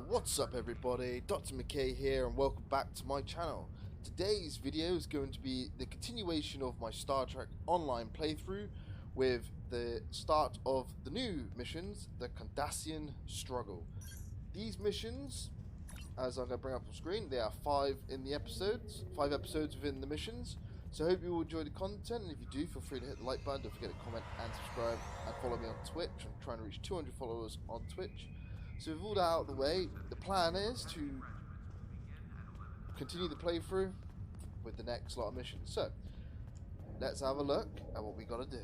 What's up everybody, Dr. McKay here and welcome back to my channel. Today's video is going to be the continuation of my Star Trek Online playthrough with the start of the new missions, the Cardassian Struggle. These missions, as I'm going to bring up on screen, there are 5 in the episodes, 5 episodes within the missions. So I hope you will enjoy the content, and if you do, feel free to hit the like button, don't forget to comment and subscribe, and follow me on Twitch. I'm trying to reach 200 followers on Twitch. So with all that out of the way, the plan is to continue the playthrough with the next lot of missions. So, let's have a look at what we gotta do.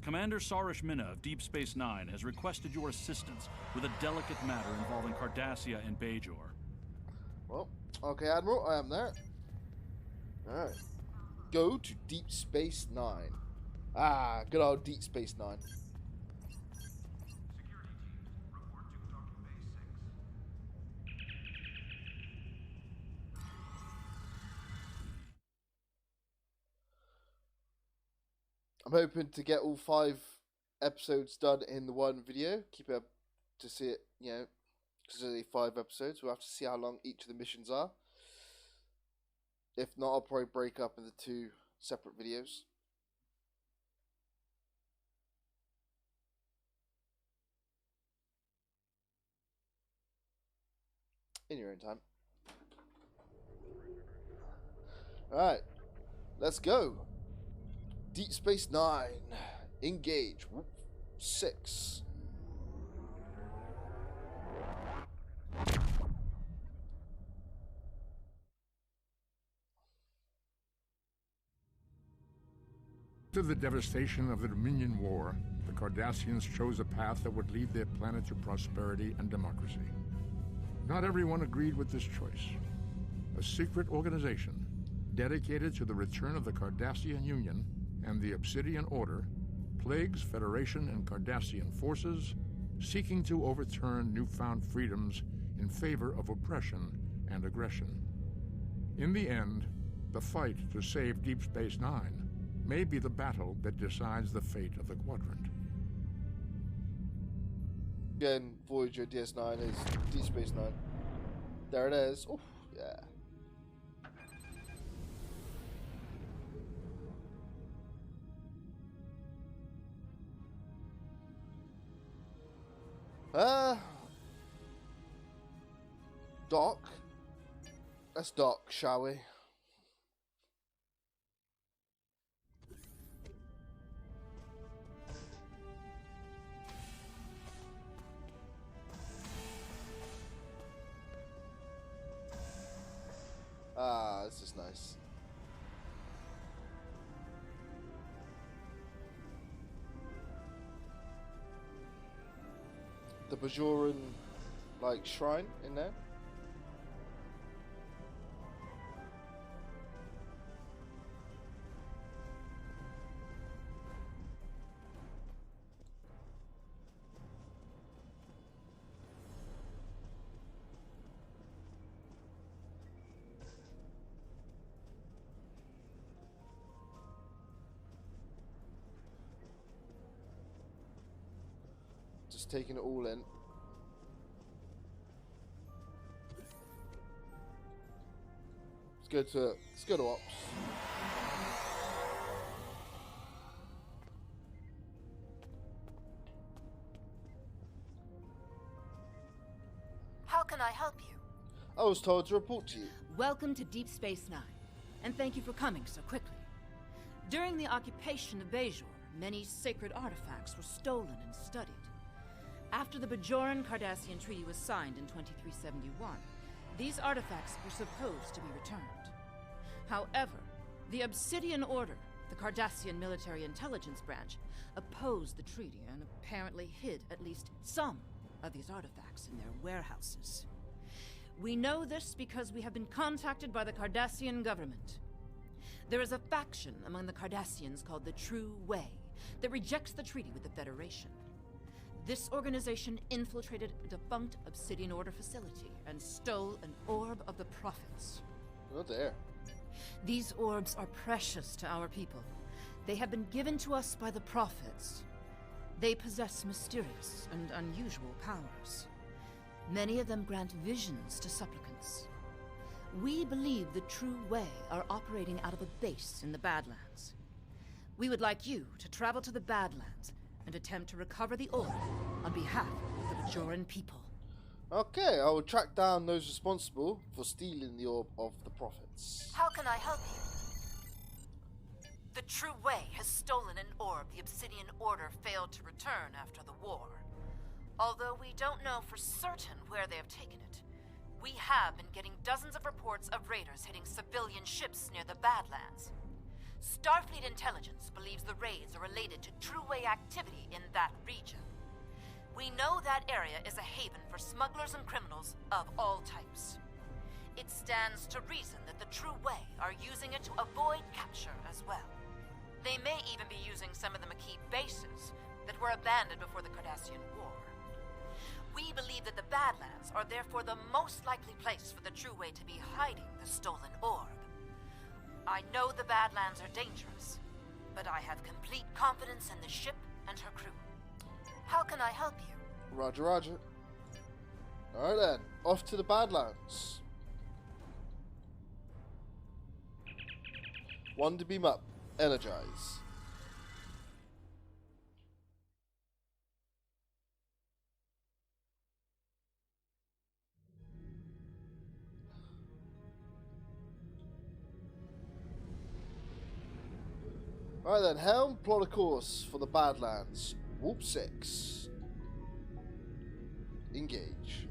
Commander Sarish Minna of Deep Space Nine has requested your assistance with a delicate matter involving Cardassia and Bajor. Well, okay Admiral, I am there. Alright. Go to Deep Space Nine. Ah, good old Deep Space Nine. I'm hoping to get all 5 episodes done in the one video. Keep it up to see it, you know, because there's only 5 episodes. We'll have to see how long each of the missions are. If not, I'll probably break up into 2 separate videos. In your own time. Alright, let's go. Deep Space Nine. Engage. 6. After the devastation of the Dominion War, the Cardassians chose a path that would lead their planet to prosperity and democracy. Not everyone agreed with this choice. A secret organization dedicated to the return of the Cardassian Union and the Obsidian Order plagues Federation and Cardassian forces, seeking to overturn newfound freedoms in favor of oppression and aggression. In the end, the fight to save Deep Space Nine may be the battle that decides the fate of the quadrant. Again, Voyager DS9 is Deep Space Nine. There it is. Oof, yeah. Dock. Let's dock, shall we? Ah, this is nice. The Bajoran, like, shrine in there. Just taking it all in. Let's go to ops. How can I help you? I was told to report to you. Welcome to Deep Space Nine, and thank you for coming so quickly. During the occupation of Bajor, many sacred artifacts were stolen and studied. After the Bajoran-Cardassian Treaty was signed in 2371, these artifacts were supposed to be returned. However, the Obsidian Order, the Cardassian military intelligence branch, opposed the treaty and apparently hid at least some of these artifacts in their warehouses. We know this because we have been contacted by the Cardassian government. There is a faction among the Cardassians called the True Way that rejects the treaty with the Federation. This organization infiltrated a defunct Obsidian Order facility and stole an orb of the prophets. Oh dear. These orbs are precious to our people. They have been given to us by the prophets. They possess mysterious and unusual powers. Many of them grant visions to supplicants. We believe the True Way are operating out of a base in the Badlands. We would like you to travel to the Badlands and attempt to recover the orb on behalf of the Bajoran people. Okay, I will track down those responsible for stealing the orb of the prophets. How can I help you? The True Way has stolen an orb the Obsidian Order failed to return after the war. Although we don't know for certain where they have taken it, we have been getting dozens of reports of raiders hitting civilian ships near the Badlands. Starfleet intelligence believes the raids are related to True Way activity in that region. We know that area is a haven for smugglers and criminals of all types. It stands to reason that the True Way are using it to avoid capture as well. They may even be using some of the Maquis bases that were abandoned before the Cardassian War. We believe that the Badlands are therefore the most likely place for the True Way to be hiding the stolen orb. I know the Badlands are dangerous, but I have complete confidence in the ship and her crew. How can I help you? Roger, roger. Alright then, off to the Badlands. One to beam up. Energize. Alright then, helm, plot a course for the Badlands. Warp 6. Engage.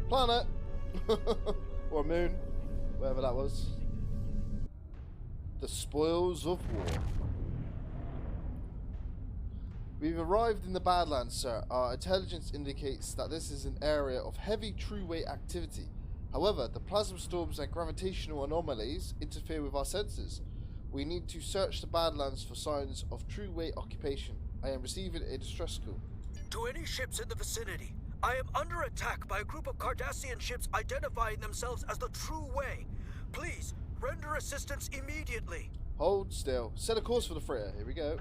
Planet! Or moon, wherever that was. The spoils of war. We've arrived in the Badlands, sir. Our intelligence indicates that this is an area of heavy True Way activity. However, the plasma storms and gravitational anomalies interfere with our senses. We need to search the Badlands for signs of True Way occupation. I am receiving a distress call. To any ships in the vicinity, I am under attack by a group of Cardassian ships identifying themselves as the True Way. Please, render assistance immediately. Hold still. Set a course for the freighter. Here we go.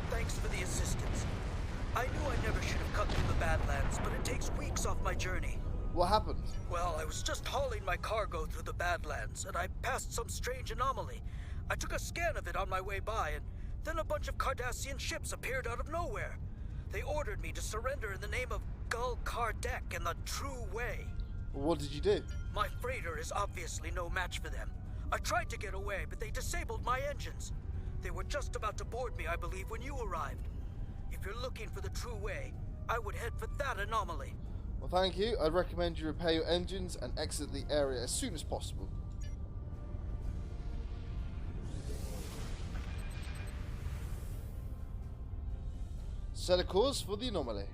Thanks for the assistance. I knew I never should have cut through the Badlands, but it takes weeks off my journey. What happened? Well, I was just hauling my cargo through the Badlands, and I passed some strange anomaly. I took a scan of it on my way by, and then a bunch of Cardassian ships appeared out of nowhere. They ordered me to surrender in the name of Gul Kardec and the True Way. What did you do? My freighter is obviously no match for them. I tried to get away, but they disabled my engines. They were just about to board me, I believe, when you arrived. If you're looking for the True Way, I would head for that anomaly. Well, thank you. I'd recommend you repair your engines and exit the area as soon as possible. Set a course for the anomaly.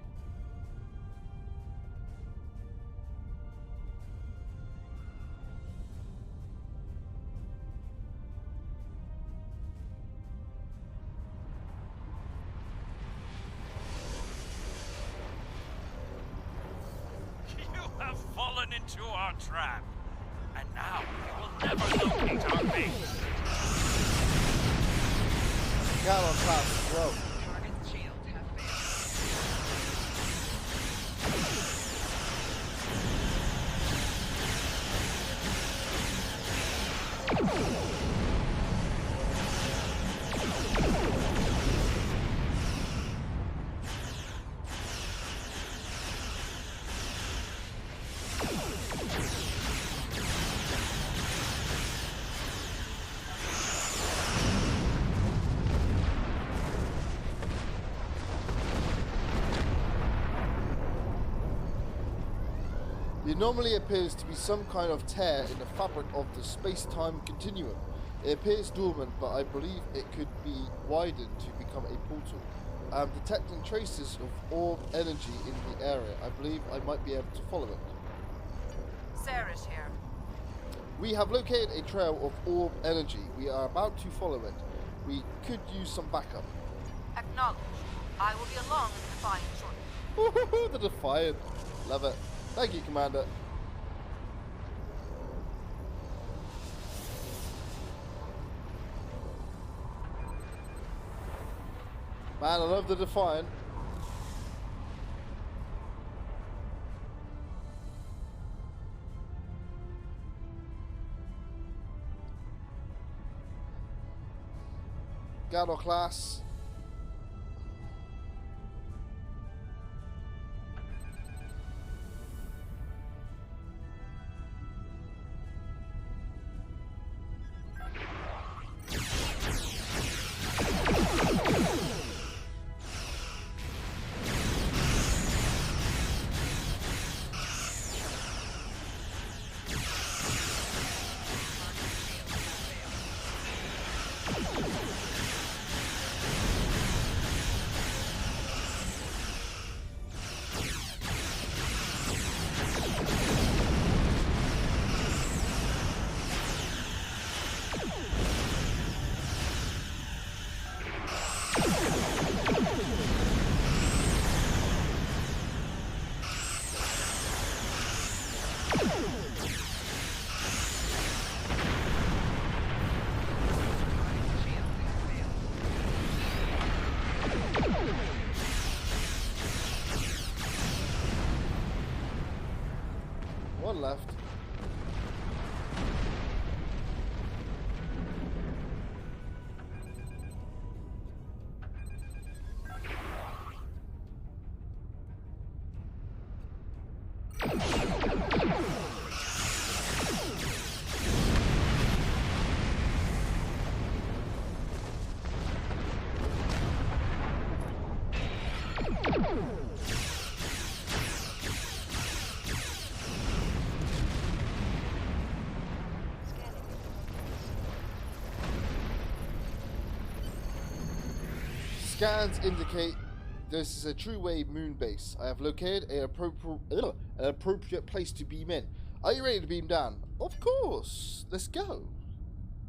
You have fallen into our trap, and now you will never locate our base. Gal on top as well. anomaly appears to be some kind of tear in the fabric of the space-time continuum. It appears dormant, but I believe it could be widened to become a portal. I'm detecting traces of orb energy in the area. I believe I might be able to follow it. Sarah's here. We have located a trail of orb energy. We are about to follow it. We could use some backup. Acknowledged. I will be along in the Defiant shortly. Woohoo, the Defiant. Love it. Thank you, Commander. Man, I love the Defiant. Gado class. One left. Scans indicate this is a true wave moon base. I have located an appropriate place to beam in. Are you ready to beam down? Of course. Let's go.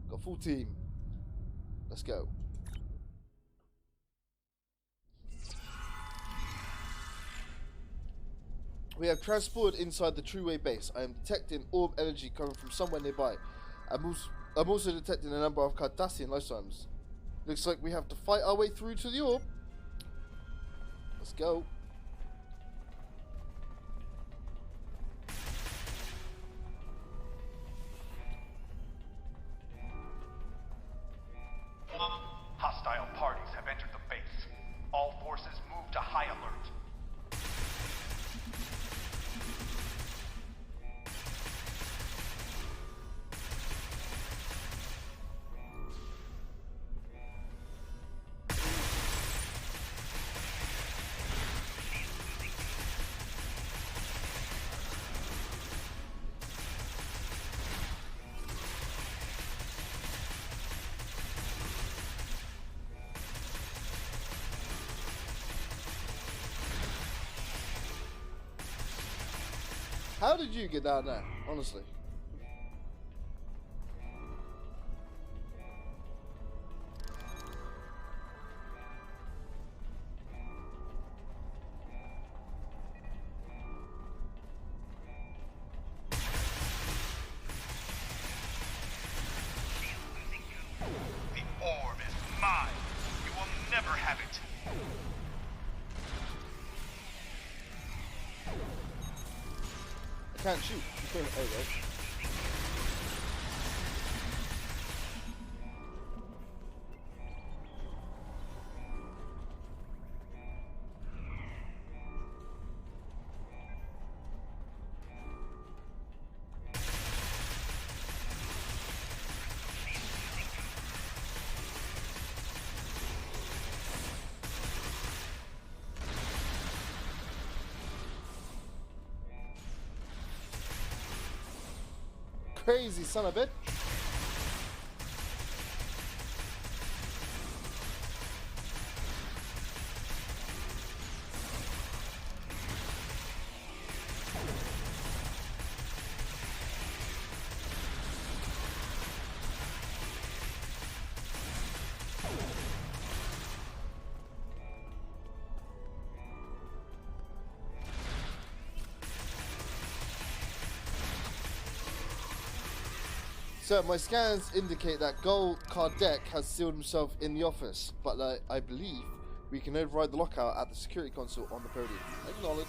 Got full team. Let's go. We have transported inside the true wave base. I am detecting orb energy coming from somewhere nearby. I'm also detecting a number of Cardassian life forms. Looks like we have to fight our way through to the orb. Let's go. Hostile parties have entered the base. All forces move to high alert. How did you get down there, honestly? The orb is mine. You will never have it. I can't shoot. There we go. crazy son of a bitch. So my scans indicate that Gul Kardec has sealed himself in the office, but I believe we can override the lockout at the security console on the podium. Acknowledged.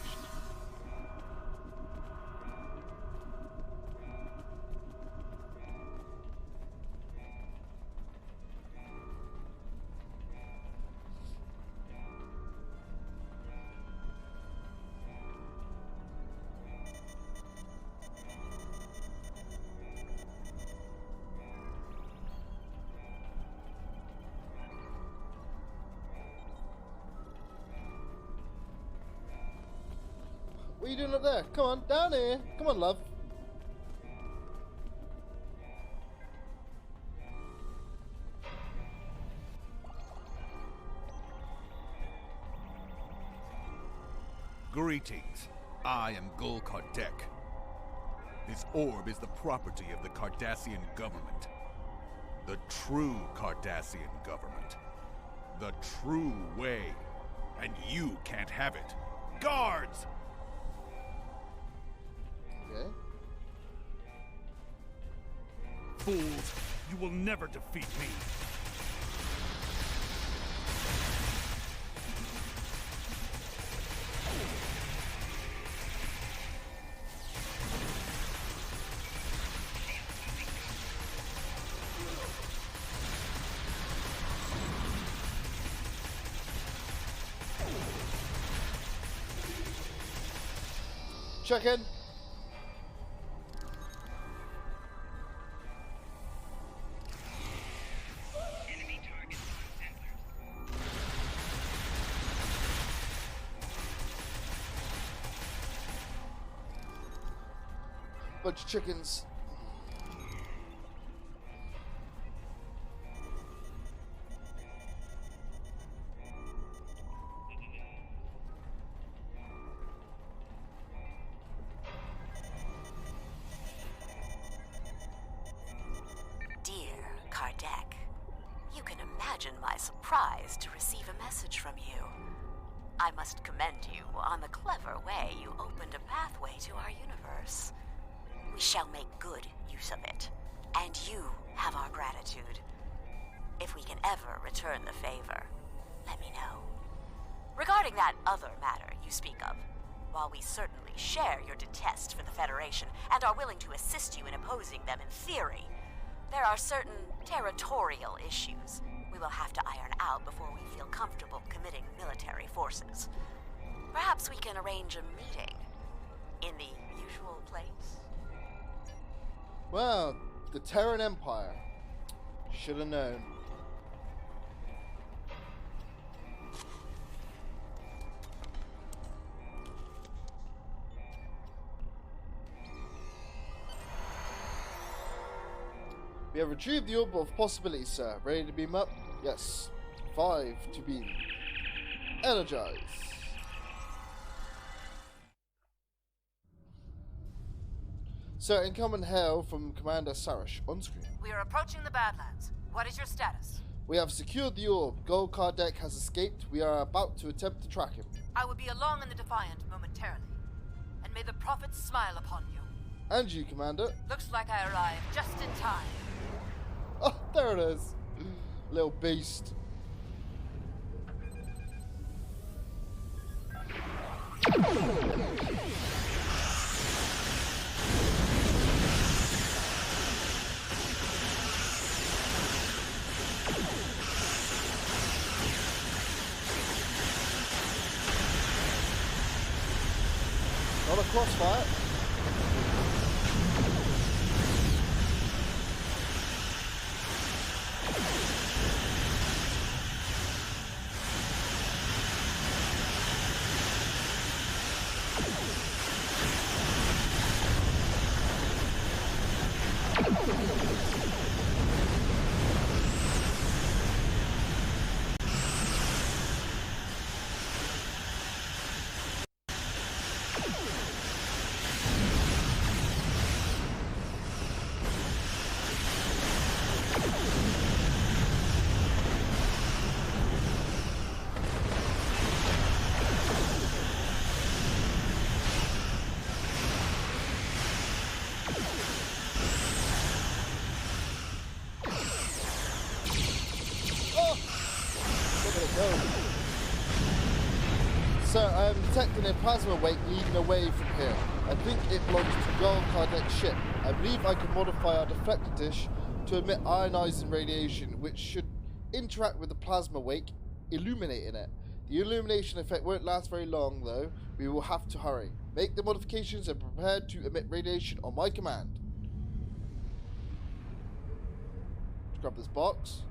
What are you doing up there? Come on, down here. Come on, love. Greetings. I am Gul Kardec. This orb is the property of the Cardassian government. The true Cardassian government. The true way. And you can't have it. Guards! Okay. Fools, you will never defeat me. Check in. Bunch of chickens. Dear Kardec, you can imagine my surprise to receive a message from you. I must commend you on the clever way you opened a pathway to our universe. We shall make good use of it, and you have our gratitude. If we can ever return the favor, let me know. Regarding that other matter you speak of, while we certainly share your detest for the Federation and are willing to assist you in opposing them in theory, there are certain territorial issues we will have to iron out before we feel comfortable committing military forces. Perhaps we can arrange a meeting in the usual place? Well, the Terran Empire. Should have known. We have retrieved the orb of possibilities, sir. Ready to beam up? Yes. 5 to beam. Energize. Sir, incoming hail from Commander Sarish on screen. We are approaching the Badlands. What is your status? We have secured the orb. Gul Kardec has escaped. We are about to attempt to track him. I will be along in the Defiant momentarily. And may the prophets smile upon you. And you, Commander. Looks like I arrived just in time. Oh, there it is. Little beast. Not a crossfire. No. Sir, I am detecting a plasma wake leading away from here. I think it belongs to Gul Kardec's ship. I believe I can modify our deflector dish to emit ionizing radiation, which should interact with the plasma wake, illuminating it. The illumination effect won't last very long, though. We will have to hurry. Make the modifications and prepare to emit radiation on my command. Let's grab this box.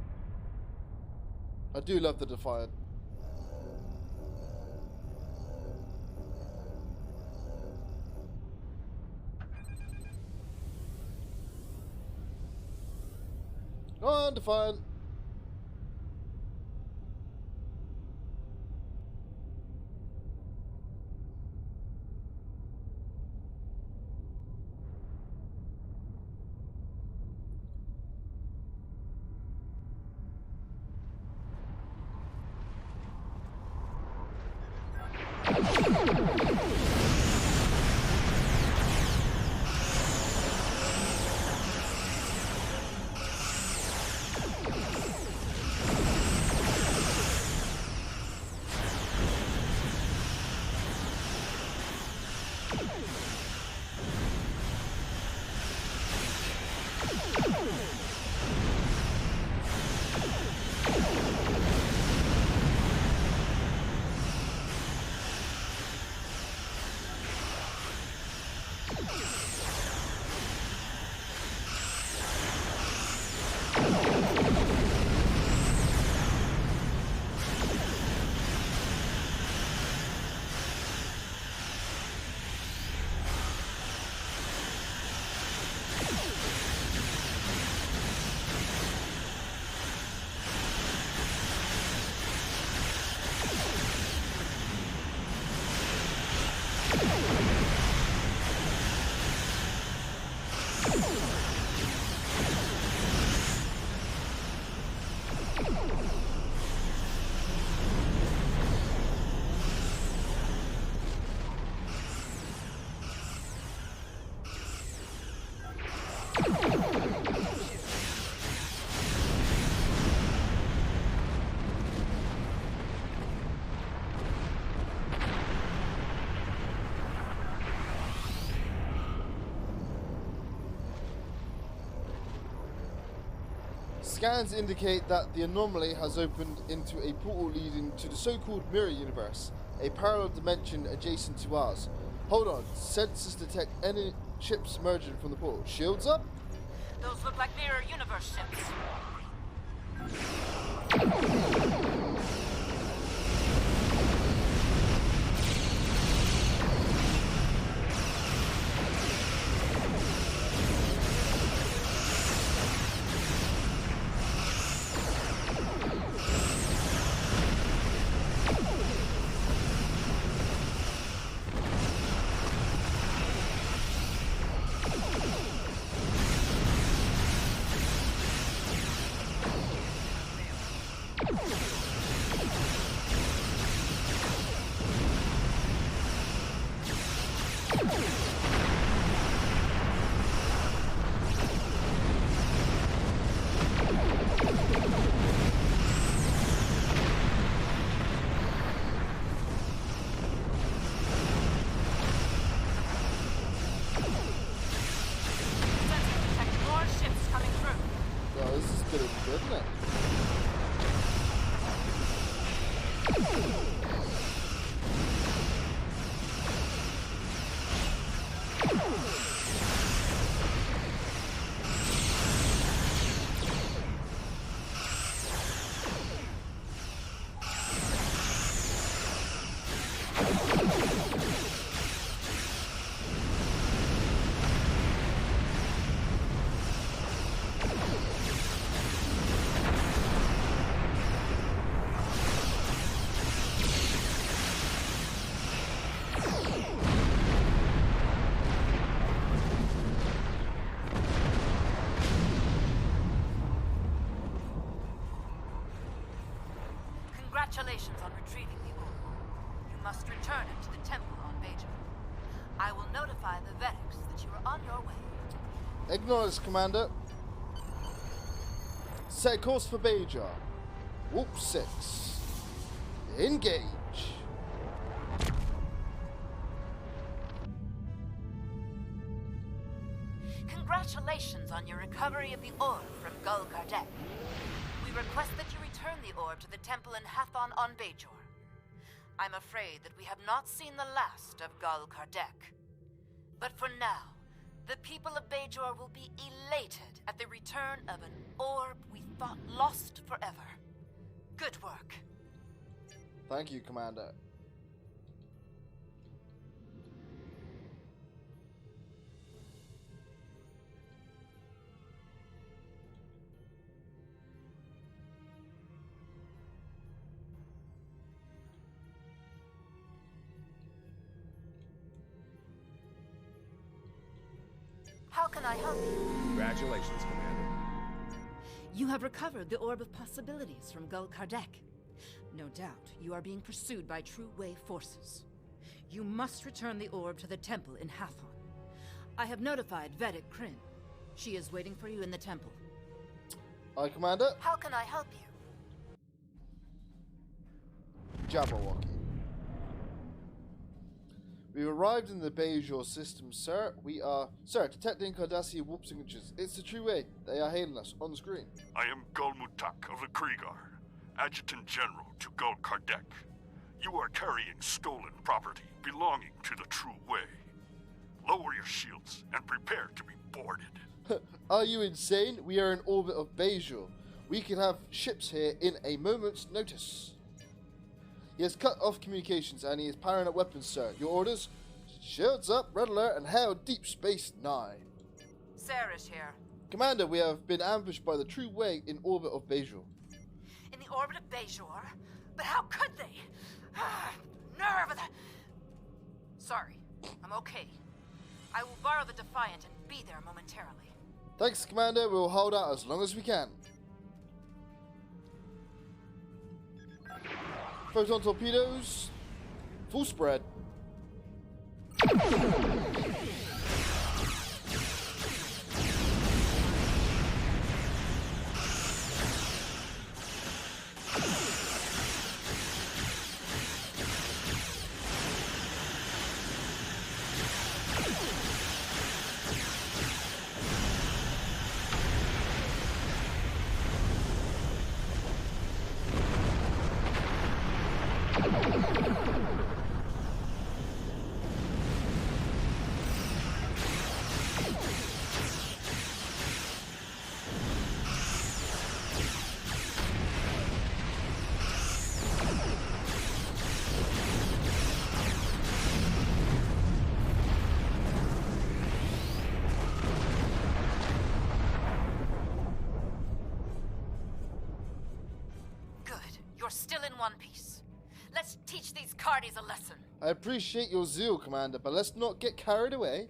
I do love the Defiant. Go on, Defiant. Scans indicate that the anomaly has opened into a portal leading to the so-called mirror universe, a parallel dimension adjacent to ours. Hold on, sensors detect any ships emerging from the portal. Shields up? Those look like mirror universe ships. Congratulations on retrieving the orb. You must return it to the temple on Bajor. I will notify the Vedics that you are on your way. Acknowledged, Commander. Set course for Bajor. Warp 6. Engage! Congratulations on your recovery of the orb from Gul Kardec. We request that you return the orb to the temple in Hathon on Bajor. I'm afraid that we have not seen the last of Gul Kardec. But for now, the people of Bajor will be elated at the return of an orb we thought lost forever. Good work. Thank you, Commander. How can I help you? Congratulations, Commander. You have recovered the Orb of Possibilities from Gul Kardec. No doubt, you are being pursued by True Way forces. You must return the orb to the temple in Hathon. I have notified Vedic Kryn. She is waiting for you in the temple. Aye, Commander. How can I help you? Jabberwocky. We've arrived in the Bajor system, sir. We are, sir, detecting Cardassian warp signatures. It's the True Way. They are hailing us on the screen. I am Gul Mutak of the Kriegar, Adjutant General to Gul Kardec. You are carrying stolen property belonging to the True Way. Lower your shields and prepare to be boarded. Are you insane? We are in orbit of Bajor. We can have ships here in a moment's notice. He has cut off communications and he is powering up weapons, sir. Your orders? Shields up, red alert, and hail Deep Space Nine. Sarah's here. Commander, we have been ambushed by the True Way in orbit of Bajor. In the orbit of Bajor? But how could they? Nerve of the... Sorry, I'm okay. I will borrow the Defiant and be there momentarily. Thanks, Commander. We will hold out as long as we can. Photon torpedoes, full spread. You're still in one piece. Let's teach these Cardis a lesson. I appreciate your zeal, Commander, but let's not get carried away.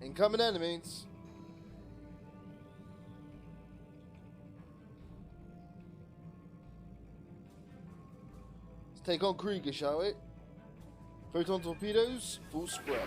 Incoming enemies. Let's take on Krieger, shall we? Photon torpedoes, full spread.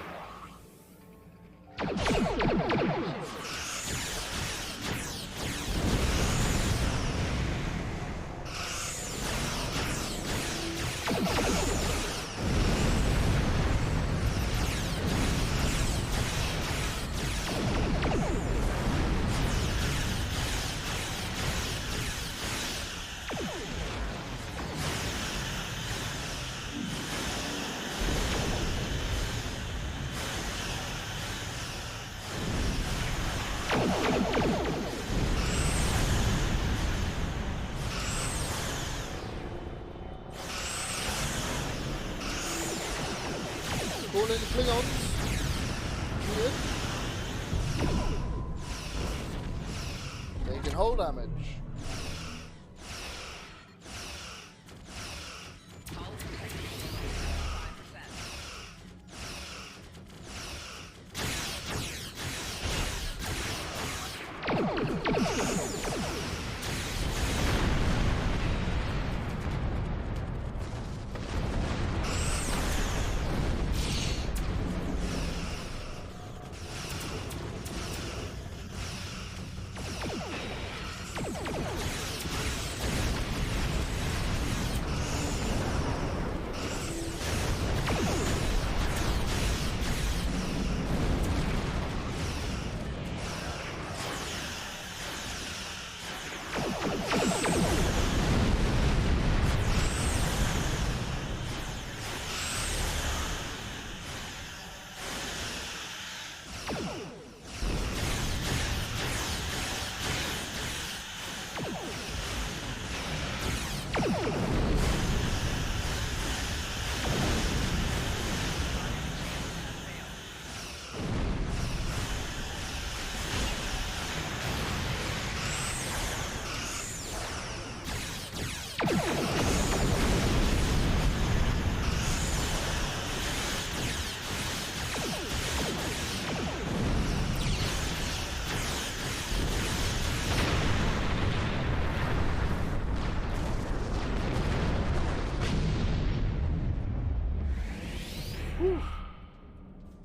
Call in Klingons. Good. They can hold damage.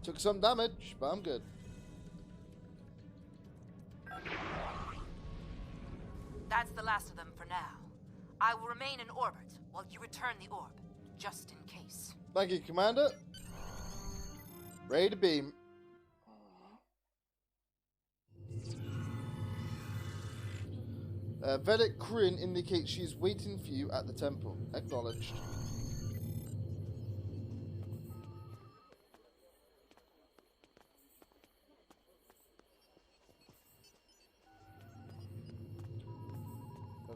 Took some damage, but I'm good. That's the last of them for now. I will remain in orbit while you return the orb, just in case. Thank you, Commander. Ready to beam. Vedek Kryn indicates she is waiting for you at the temple. Acknowledged.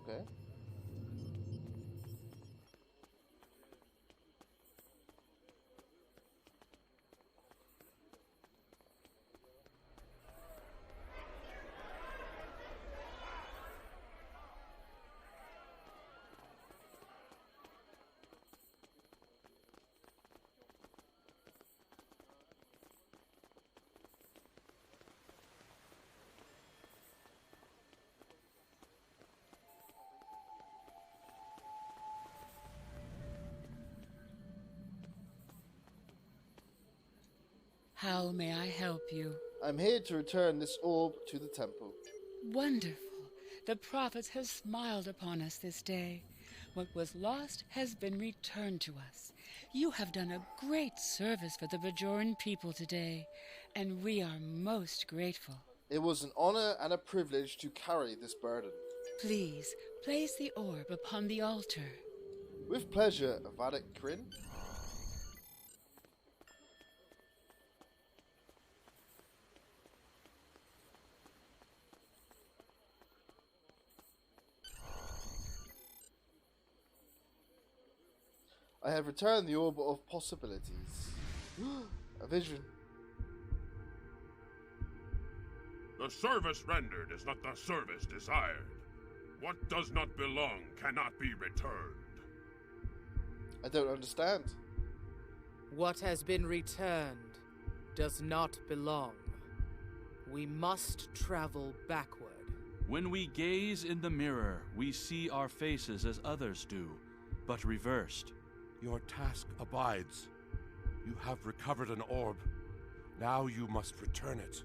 Okay. How may I help you? I'm here to return this orb to the temple. Wonderful. The prophets have smiled upon us this day. What was lost has been returned to us. You have done a great service for the Bajoran people today, and we are most grateful. It was an honor and a privilege to carry this burden. Please, place the orb upon the altar. With pleasure, Vedek Kryn. I have returned the orb of possibilities. A vision. The service rendered is not the service desired. What does not belong cannot be returned. I don't understand. What has been returned does not belong. We must travel backward. When we gaze in the mirror, we see our faces as others do, but reversed. Your task abides. You have recovered an orb. Now you must return it.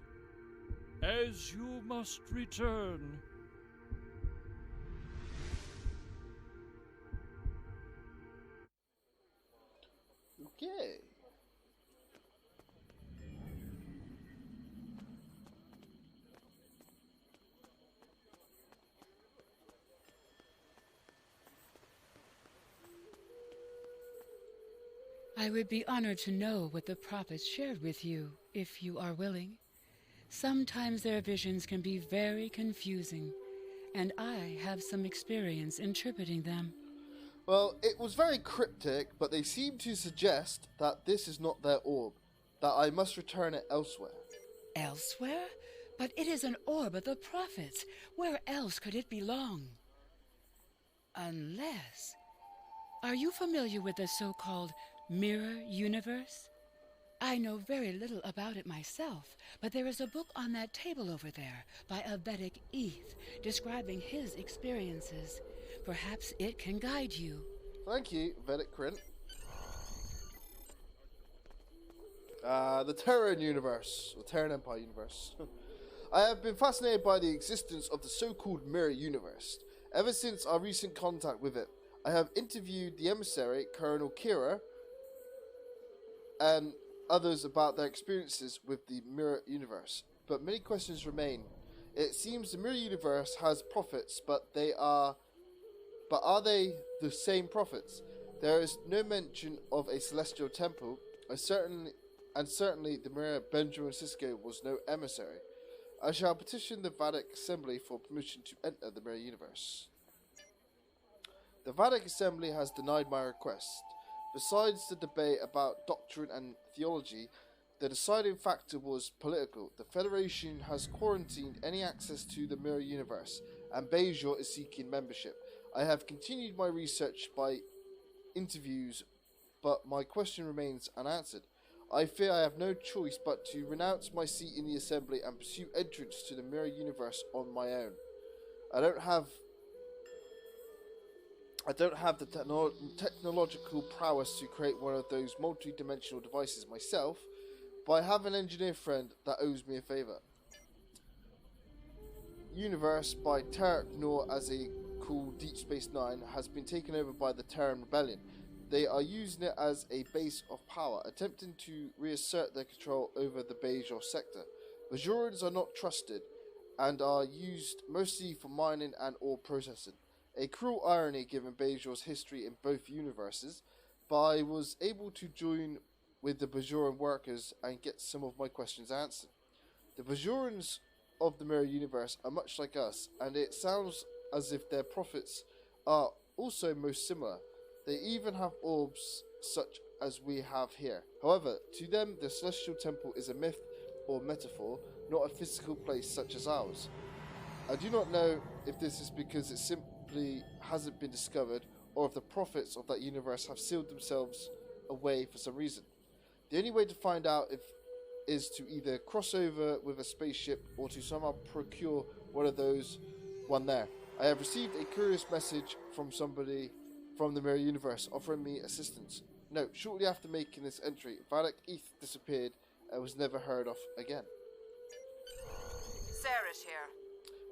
As you must return. Okay. I would be honored to know what the prophets shared with you, if you are willing. Sometimes their visions can be very confusing, and I have some experience interpreting them. Well, it was very cryptic, but they seem to suggest that this is not their orb, that I must return it elsewhere. Elsewhere? But it is an orb of the prophets. Where else could it belong? Unless... Are you familiar with the so-called mirror universe? I know very little about it myself, but there is a book on that table over there by a Vedic Eth describing his experiences. Perhaps it can guide you. Thank you, Vedek Kryn. The Terran universe, the Terran Empire universe. I have been fascinated by the existence of the so-called mirror universe ever since our recent contact with it. I have interviewed the emissary, Colonel Kira, and others about their experiences with the mirror universe, but many questions remain. It seems the mirror universe has prophets, but are they the same prophets? There is no mention of a celestial temple, and certainly the mirror Benjamin Sisko was no emissary. I shall petition the Vadic Assembly for permission to enter the mirror universe. The Vadic Assembly has denied my request. Besides the debate about doctrine and theology, the deciding factor was political. The Federation has quarantined any access to the mirror universe, and Bajor is seeking membership. I have continued my research by interviews, but my question remains unanswered. I fear I have no choice but to renounce my seat in the Assembly and pursue entrance to the mirror universe on my own. I don't have the technological prowess to create one of those multi-dimensional devices myself, but I have an engineer friend that owes me a favour. Universe by Tarek Noor as a called Deep Space Nine has been taken over by the Terran Rebellion. They are using it as a base of power, attempting to reassert their control over the Bajor sector. Bajorans are not trusted and are used mostly for mining and ore processing. A cruel irony given Bajor's history in both universes, but I was able to join with the Bajoran workers and get some of my questions answered. The Bajorans of the mirror universe are much like us, and it sounds as if their prophets are also most similar. They even have orbs such as we have here. However, to them the celestial temple is a myth or metaphor, not a physical place such as ours. I do not know if this is because it simply hasn't been discovered, or if the prophets of that universe have sealed themselves away for some reason. The only way to find out is to either cross over with a spaceship or to somehow procure one there. I have received a curious message from somebody from the mirror universe offering me assistance. Note, shortly after making this entry, Vadic Eth disappeared and was never heard of again. Sarah's here.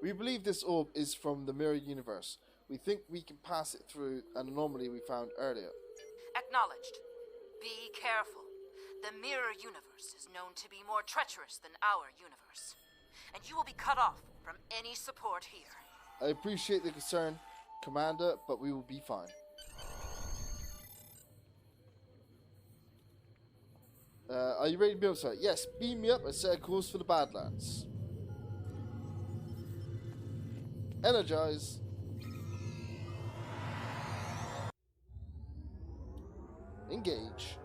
We believe this orb is from the mirror universe. We think we can pass it through an anomaly we found earlier. Acknowledged. Be careful. The mirror universe is known to be more treacherous than our universe, and you will be cut off from any support here. I appreciate the concern, Commander, but we will be fine. Are you ready to build site? Yes, beam me up and set a course for the Badlands. Energize. Engage.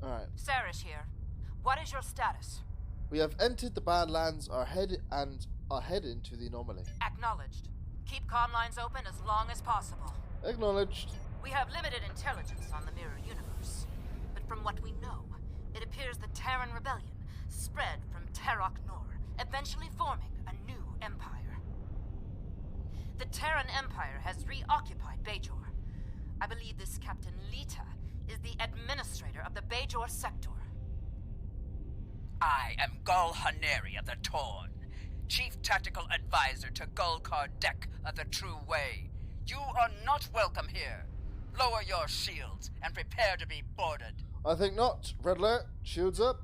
Alright. Sarah's here. What is your status? We have entered the Badlands, are heading to the anomaly. Acknowledged. Keep comm lines open as long as possible. Acknowledged. We have limited intelligence on the mirror universe, but from what we know, it appears the Terran Rebellion spread from Terok Nor, eventually forming a new empire. The Terran Empire has reoccupied Bajor. I believe this Captain Lita is the administrator of the Bajor sector. I am Gul Haneri of the Torn, Chief Tactical Advisor to Gul Kardec of the True Way. You are not welcome here. Lower your shields and prepare to be boarded. I think not. Red alert. Shields up.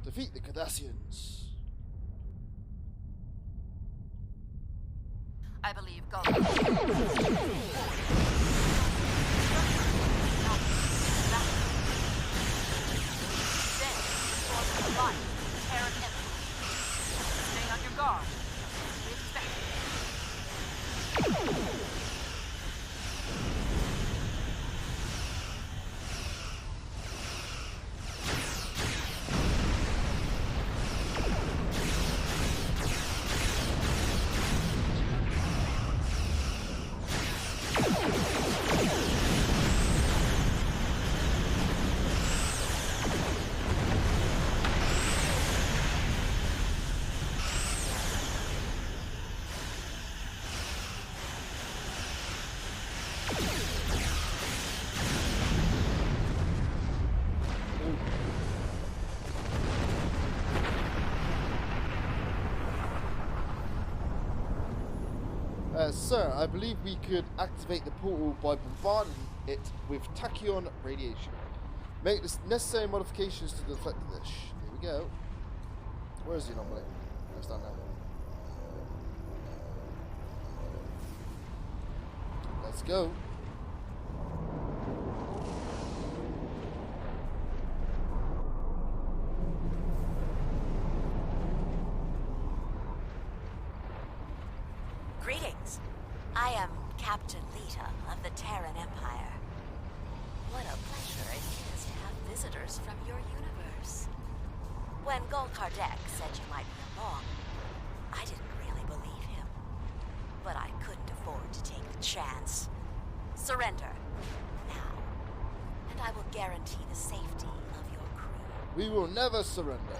Defeat the Cardassians. I believe Gul. Stay on your guard. We expect Sir, I believe we could activate the portal by bombarding it with tachyon radiation. Make the necessary modifications to deflect the dish. Here we go. Where is the anomaly? It's down there. Let's go. Greetings. I am Captain Lita of the Terran Empire. What a pleasure it is to have visitors from your universe. When Gul Kardec said you might be along, I didn't really believe him. But I couldn't afford to take the chance. Surrender. Now. And I will guarantee the safety of your crew. We will never surrender.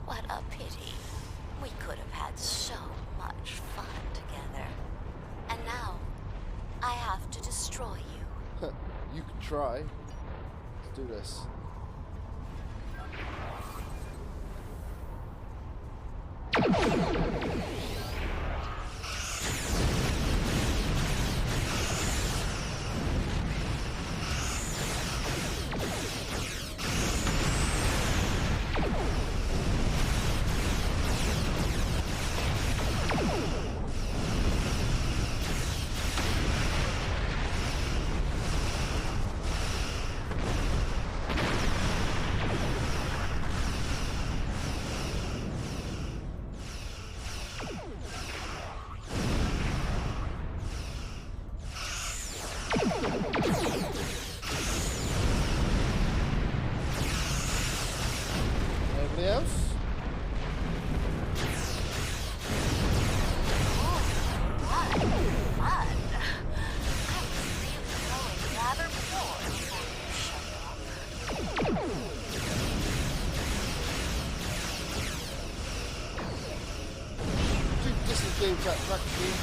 What a pity. We could have had so much fun together. And now, I have to destroy you. You can try. Let's do this. Anybody else? Disengage that track machine.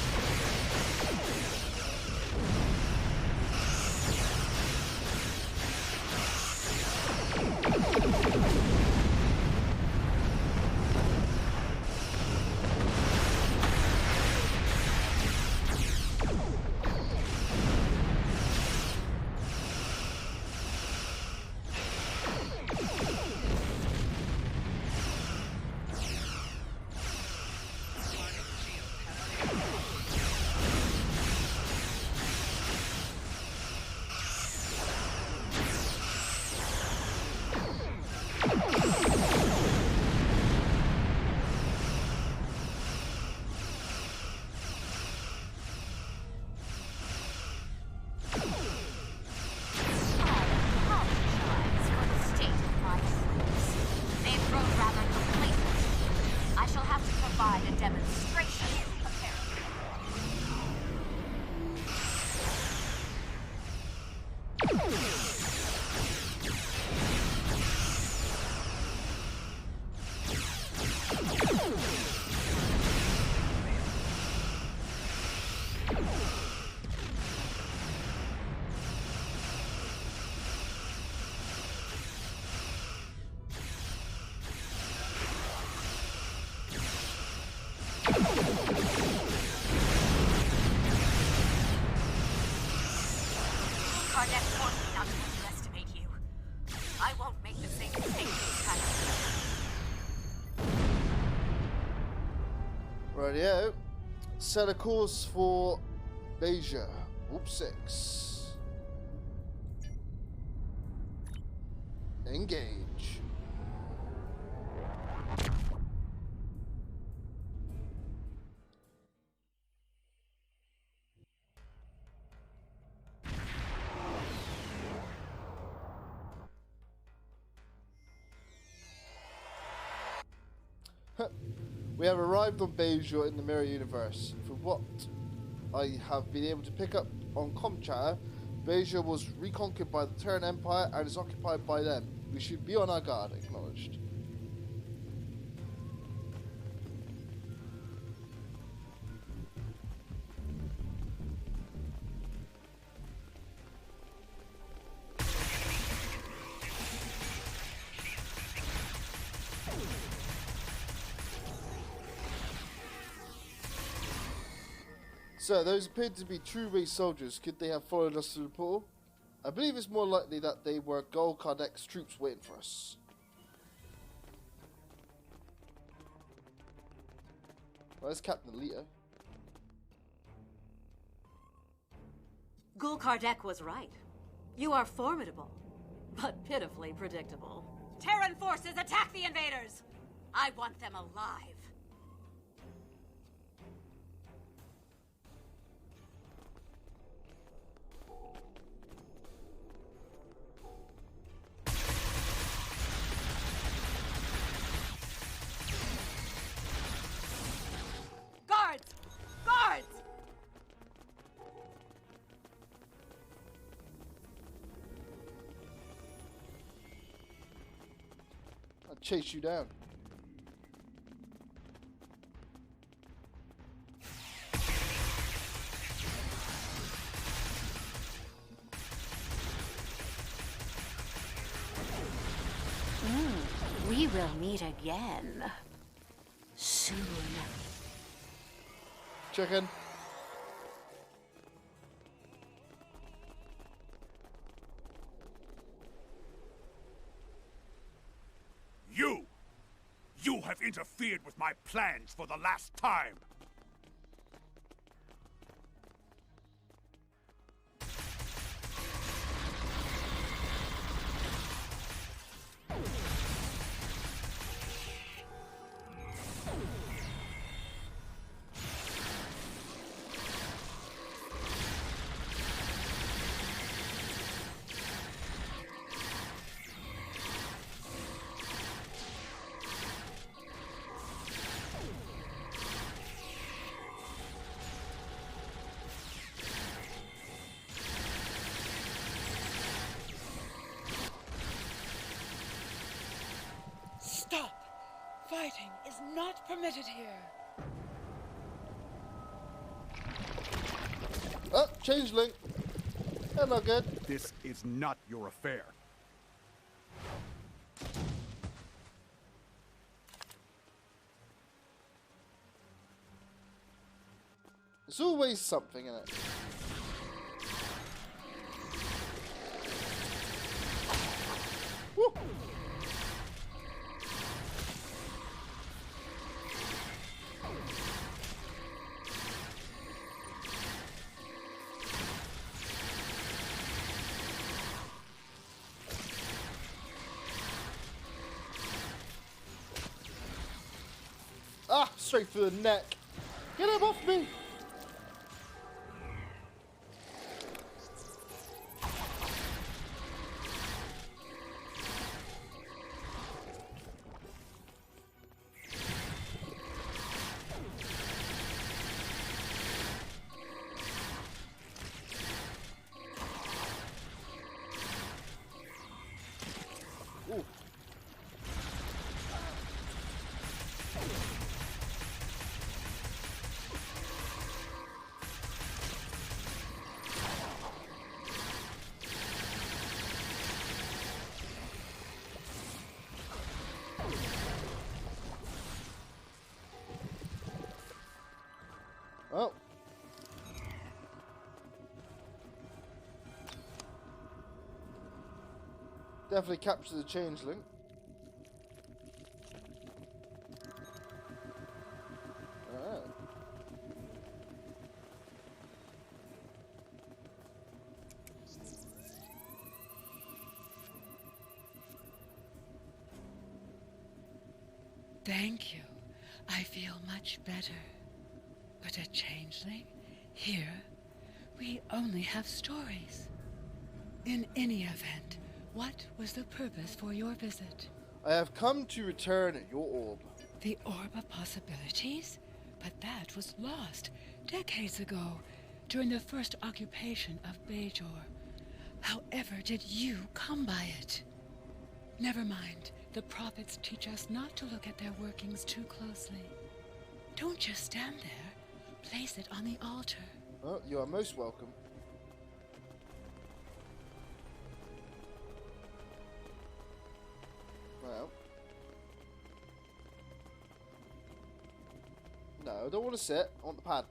Kardec warned me not to underestimate you. I won't make the same mistake this time. Rightio. Set a course for Beja. Whoop 6. Engage. We have arrived on Beja in the Mirror Universe. From what I have been able to pick up on Comchatter, Beja was reconquered by the Terran Empire and is occupied by them. We should be on our guard. Acknowledged. So, those appeared to be true race soldiers. Could they have followed us to the portal? I believe it's more likely that they were Gul Kardek's troops waiting for us. Where's Captain Leto? Gul Kardek was right. You are formidable, but pitifully predictable. Terran forces, attack the invaders! I want them alive. Guards! Guards! I'll chase you down. We will meet again. Soon. Chicken. You have interfered with my plans for the last time. Stop! Fighting is not permitted here. Oh, changeling. Hello, good. This is not your affair. There's always something in it. Woo! Ah, straight through the neck. Get him off me! Ooh. Oh. Definitely capture the changeling. Alright. Thank you. I feel much better. But a changeling? Here, we only have stories. In any event, what was the purpose for your visit? I have come to return your orb. The Orb of Possibilities? But that was lost decades ago, during the first occupation of Bajor. However did you come by it? Never mind. The prophets teach us not to look at their workings too closely. Don't just stand there. Place it on the altar. Oh, you are most welcome. Well. No, I don't want to sit. I want the pad.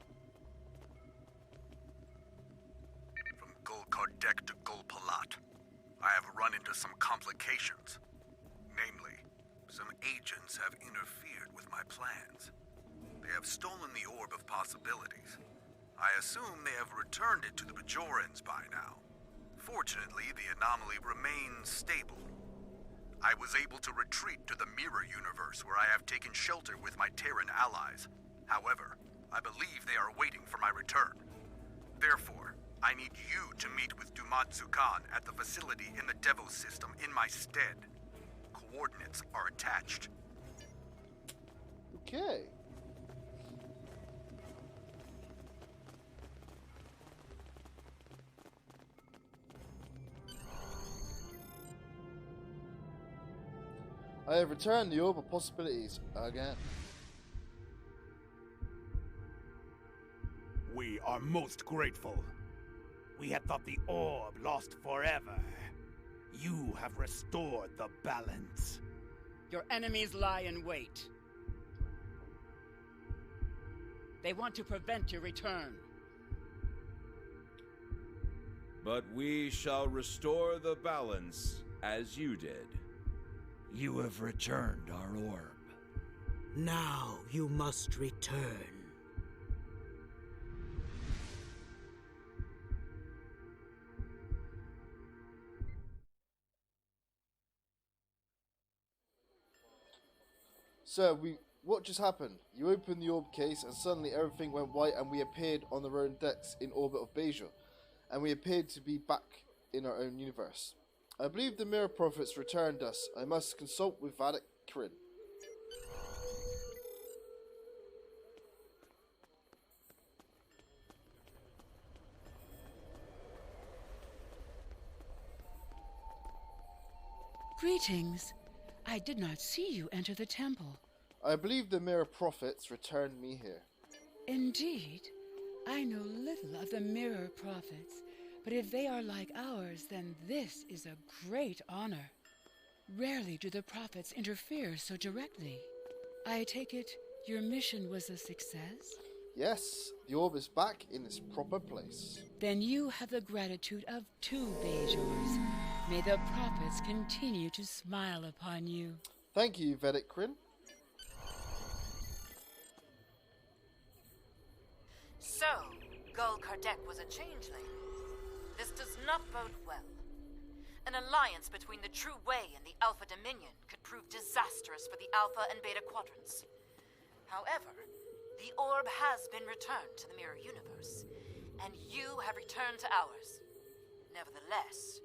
Kardec to Gul Palat, I have run into some complications. Namely, some agents have interfered with my plans. They have stolen the Orb of Possibilities. I assume they have returned it to the Bajorans by now. Fortunately, the anomaly remains stable. I was able to retreat to the Mirror Universe, where I have taken shelter with my Terran allies. However, I believe they are waiting for my return. Therefore, I need you to meet with Dumatsu Khan at the facility in the Devos system in my stead. Coordinates are attached. Okay. I have returned the Orb of Possibilities again. We are most grateful. We had thought the orb lost forever. You have restored the balance. Your enemies lie in wait. They want to prevent your return. But we shall restore the balance as you did. You have returned our orb. Now you must return. So, what just happened? You opened the orb case and suddenly everything went white and we appeared on our own decks in orbit of Bajor. And we appeared to be back in our own universe. I believe the Mirror Prophets returned us. I must consult with Vedic Kryn. Greetings. I did not see you enter the temple. I believe the Mirror Prophets returned me here. Indeed. I know little of the Mirror Prophets, but if they are like ours, then this is a great honor. Rarely do the Prophets interfere so directly. I take it your mission was a success? Yes, the orb is back in its proper place. Then you have the gratitude of 2 Bajors. May the Prophets continue to smile upon you. Thank you, Vedic Kryn. So, Gul Kardec was a changeling. This does not bode well. An alliance between the True Way and the Alpha Dominion could prove disastrous for the Alpha and Beta Quadrants. However, the orb has been returned to the Mirror Universe, and you have returned to ours. Nevertheless,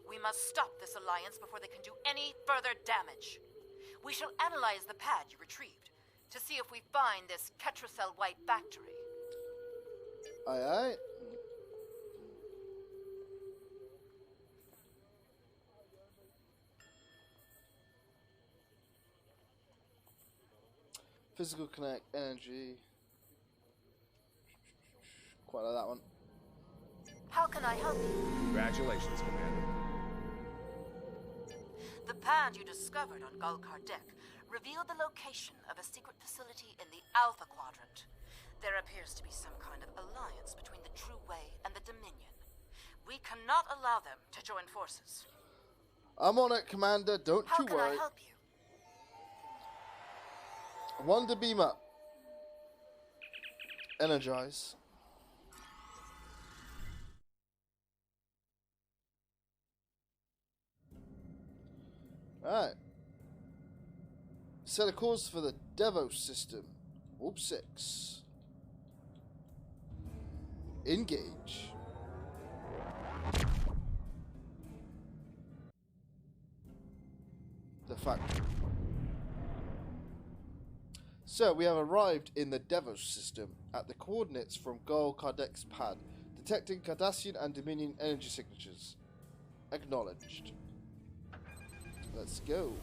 we must stop this alliance before they can do any further damage. We shall analyze the pad you retrieved to see if we find this Ketracel White factory. Aye, aye. Physical connect, energy. Quite like that one. How can I help you? Congratulations, Commander. The pad you discovered on Gul Kardec revealed the location of a secret facility in the Alpha Quadrant. There appears to be some kind of alliance between the True Way and the Dominion. We cannot allow them to join forces. I'm on it, Commander. Don't you worry. How can I help you? Wonder beam up. Energize. Alright. Set a course for the Devos system. Warp 6. Engage. The factory. So, we have arrived in the Devos system at the coordinates from Gul Kardec's pad, detecting Cardassian and Dominion energy signatures. Acknowledged. Let's go.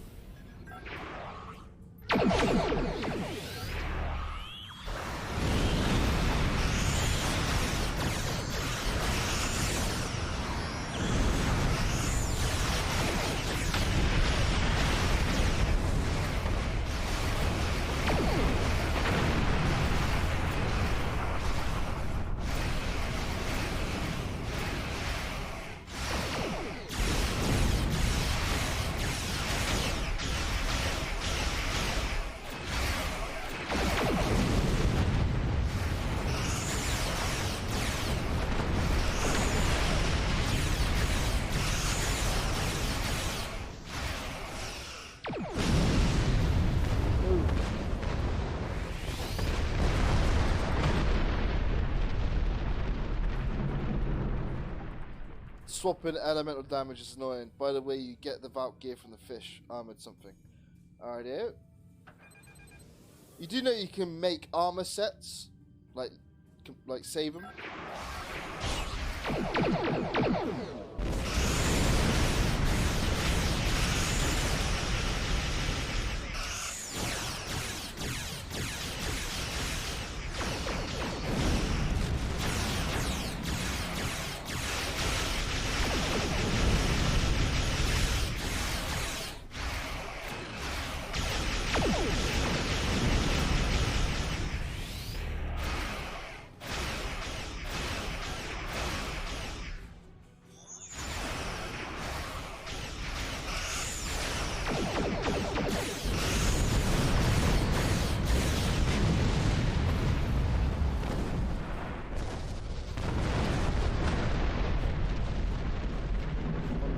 swapping elemental damage is annoying. By the way, you get the Valk gear from the fish. Armored something. Alright, out. You do know you can make armor sets, like save them.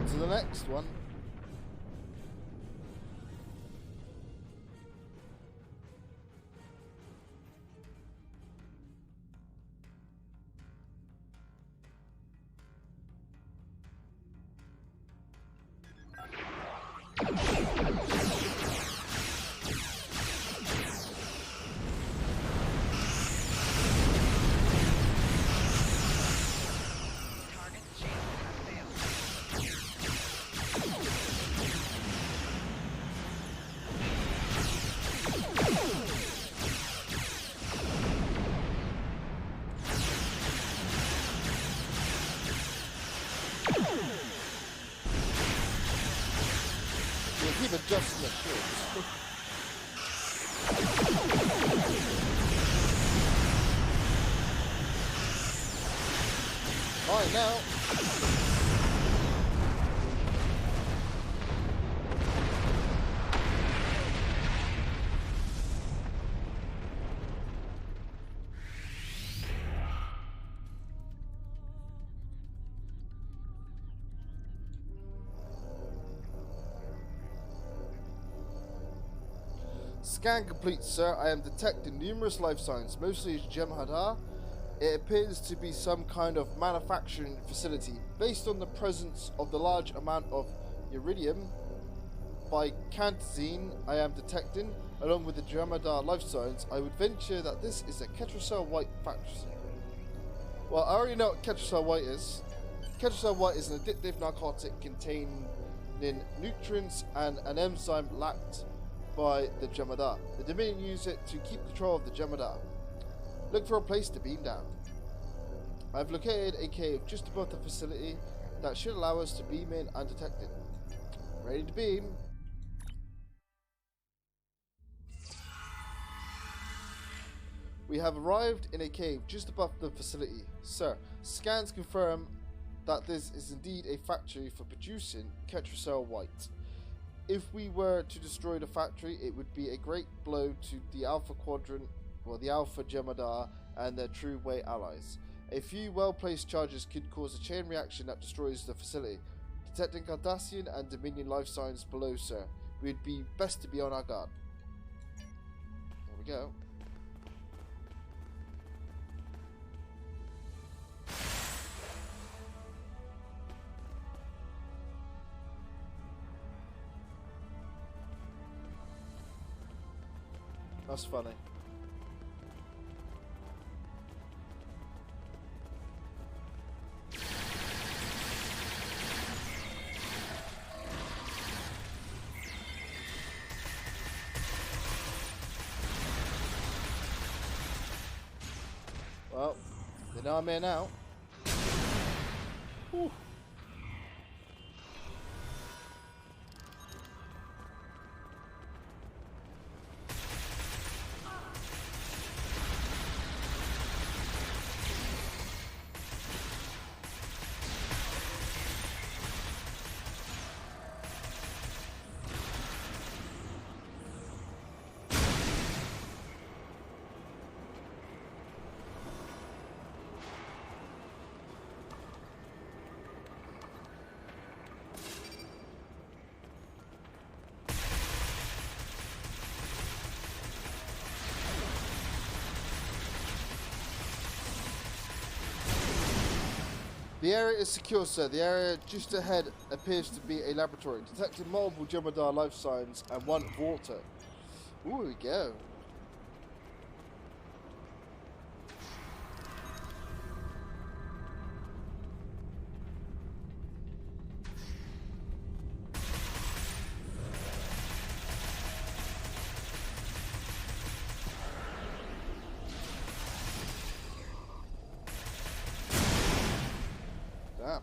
To the next one. Keep adjusting the shields. Fine now. Scan complete, sir. I am detecting numerous life signs, mostly as Jem'Hadar. It appears to be some kind of manufacturing facility. Based on the presence of the large amount of iridium by Cardassian I am detecting, along with the Jem'Hadar life signs, I would venture that this is a Ketracel White factory. Well, I already know what Ketracel White is. Ketracel White is an addictive narcotic containing nutrients and an enzyme lacked by the Jem'Hadar. The Dominion use it to keep control of the Jem'Hadar. Look for a place to beam down. I've located a cave just above the facility that should allow us to beam in undetected. Ready to beam. We have arrived in a cave just above the facility. Sir, scans confirm that this is indeed a factory for producing Ketracel White. If we were to destroy the factory, it would be a great blow to the Alpha Quadrant, well, the Alpha Jem'Hadar and their True Way allies. A few well-placed charges could cause a chain reaction that destroys the facility. Detecting Cardassian and Dominion life signs below, sir. We'd be best to be on our guard. There we go. That's funny. Well, they know I'm here now. Whew. The area is secure, sir. The area just ahead appears to be a laboratory. Detected multiple Jem'Hadar life signs and one Vorta. Ooh, here we go. Damn.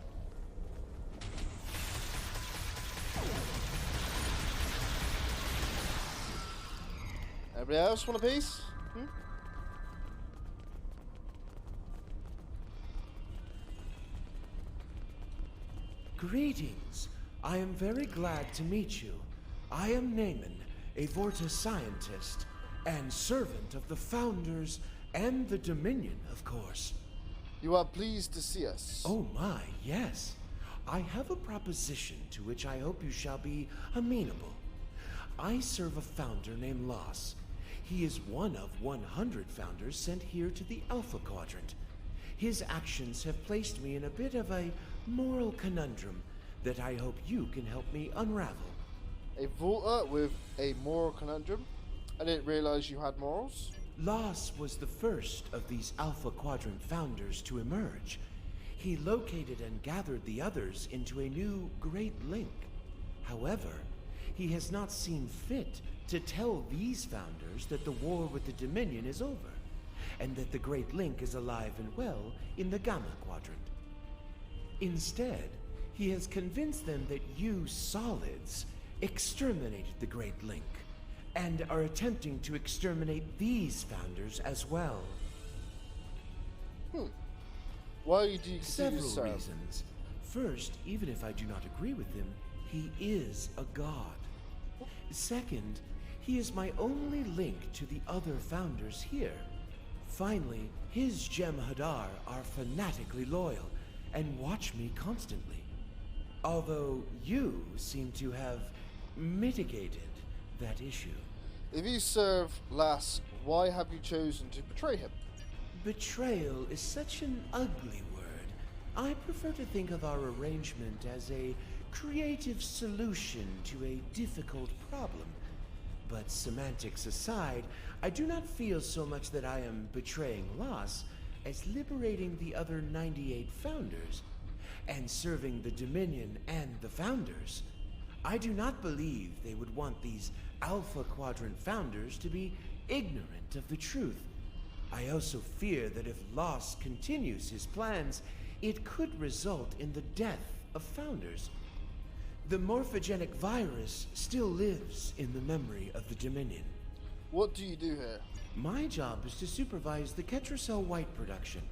Everybody else want a piece? Greetings. I am very glad to meet you. I am Naaman, a Vorta scientist, and servant of the Founders and the Dominion, of course. You are pleased to see us. Oh my, yes. I have a proposition to which I hope you shall be amenable. I serve a founder named Loss. He is one of 100 founders sent here to the Alpha Quadrant. His actions have placed me in a bit of a moral conundrum that I hope you can help me unravel. A Vorta with a moral conundrum? I didn't realize you had morals. Loss was the first of these Alpha Quadrant founders to emerge. He located and gathered the others into a new Great Link. However, he has not seen fit to tell these founders that the war with the Dominion is over, and that the Great Link is alive and well in the Gamma Quadrant. Instead, he has convinced them that you solids exterminated the Great Link, and are attempting to exterminate these founders as well. Why do you continue Several to serve? reasons. First, even if I do not agree with him, he is a god. Second, he is my only link to the other founders here. Finally, his Jem'Hadar are fanatically loyal and watch me constantly. Although you seem to have mitigated that issue. If you serve Lass, why have you chosen to betray him? Betrayal is such an ugly word. I prefer to think of our arrangement as a creative solution to a difficult problem. But semantics aside, I do not feel so much that I am betraying Loss as liberating the other 98 founders and serving the Dominion and the founders. I do not believe they would want these Alpha Quadrant founders to be ignorant of the truth. I also fear that if Loss continues his plans, it could result in the death of founders. The morphogenic virus still lives in the memory of the Dominion. What do you do here? My job is to supervise the Ketracel White production.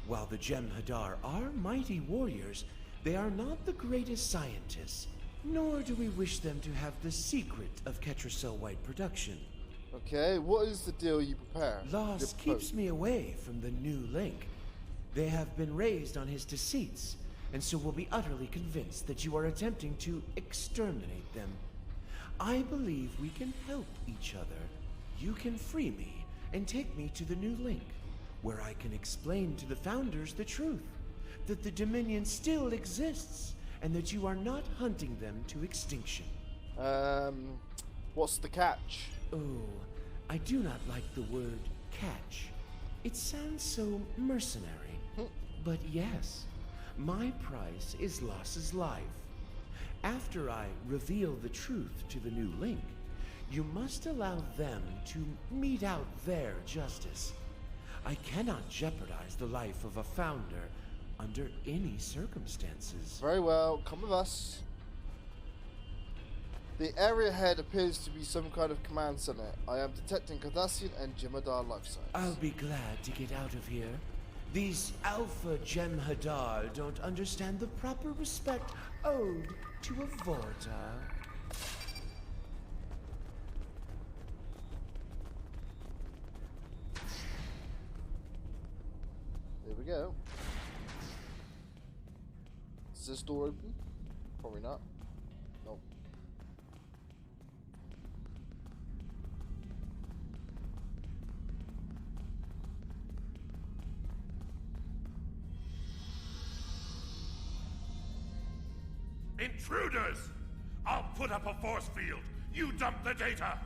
While the Jem'Hadar are mighty warriors, they are not the greatest scientists, nor do we wish them to have the secret of Ketracel White production. Okay, what is the deal you prepare? Loss keeps me away from the new link. They have been raised on his deceits, and so will be utterly convinced that you are attempting to exterminate them. I believe we can help each other. You can free me and take me to the new link, where I can explain to the founders the truth, that the Dominion still exists, and that you are not hunting them to extinction. What's the catch? Oh, I do not like the word catch. It sounds so mercenary. But yes, my price is Loss's life. After I reveal the truth to the new link, you must allow them to mete out their justice. I cannot jeopardize the life of a founder under any circumstances. Very well, come with us. The area ahead appears to be some kind of command center. I am detecting Cardassian and Jem'Hadar life signs. I'll be glad to get out of here. These Alpha Jem'Hadar don't understand the proper respect owed to a Vorta. There we go. Is this door open? Probably not. Nope. Intruders! I'll put up a force field. You dump the data.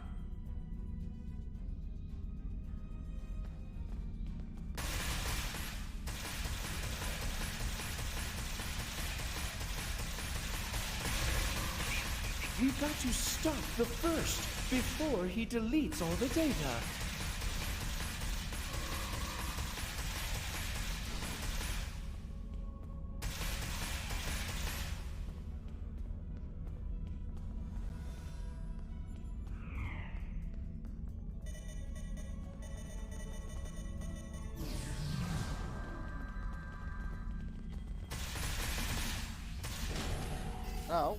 We've got to stop the first before he deletes all the data. Now,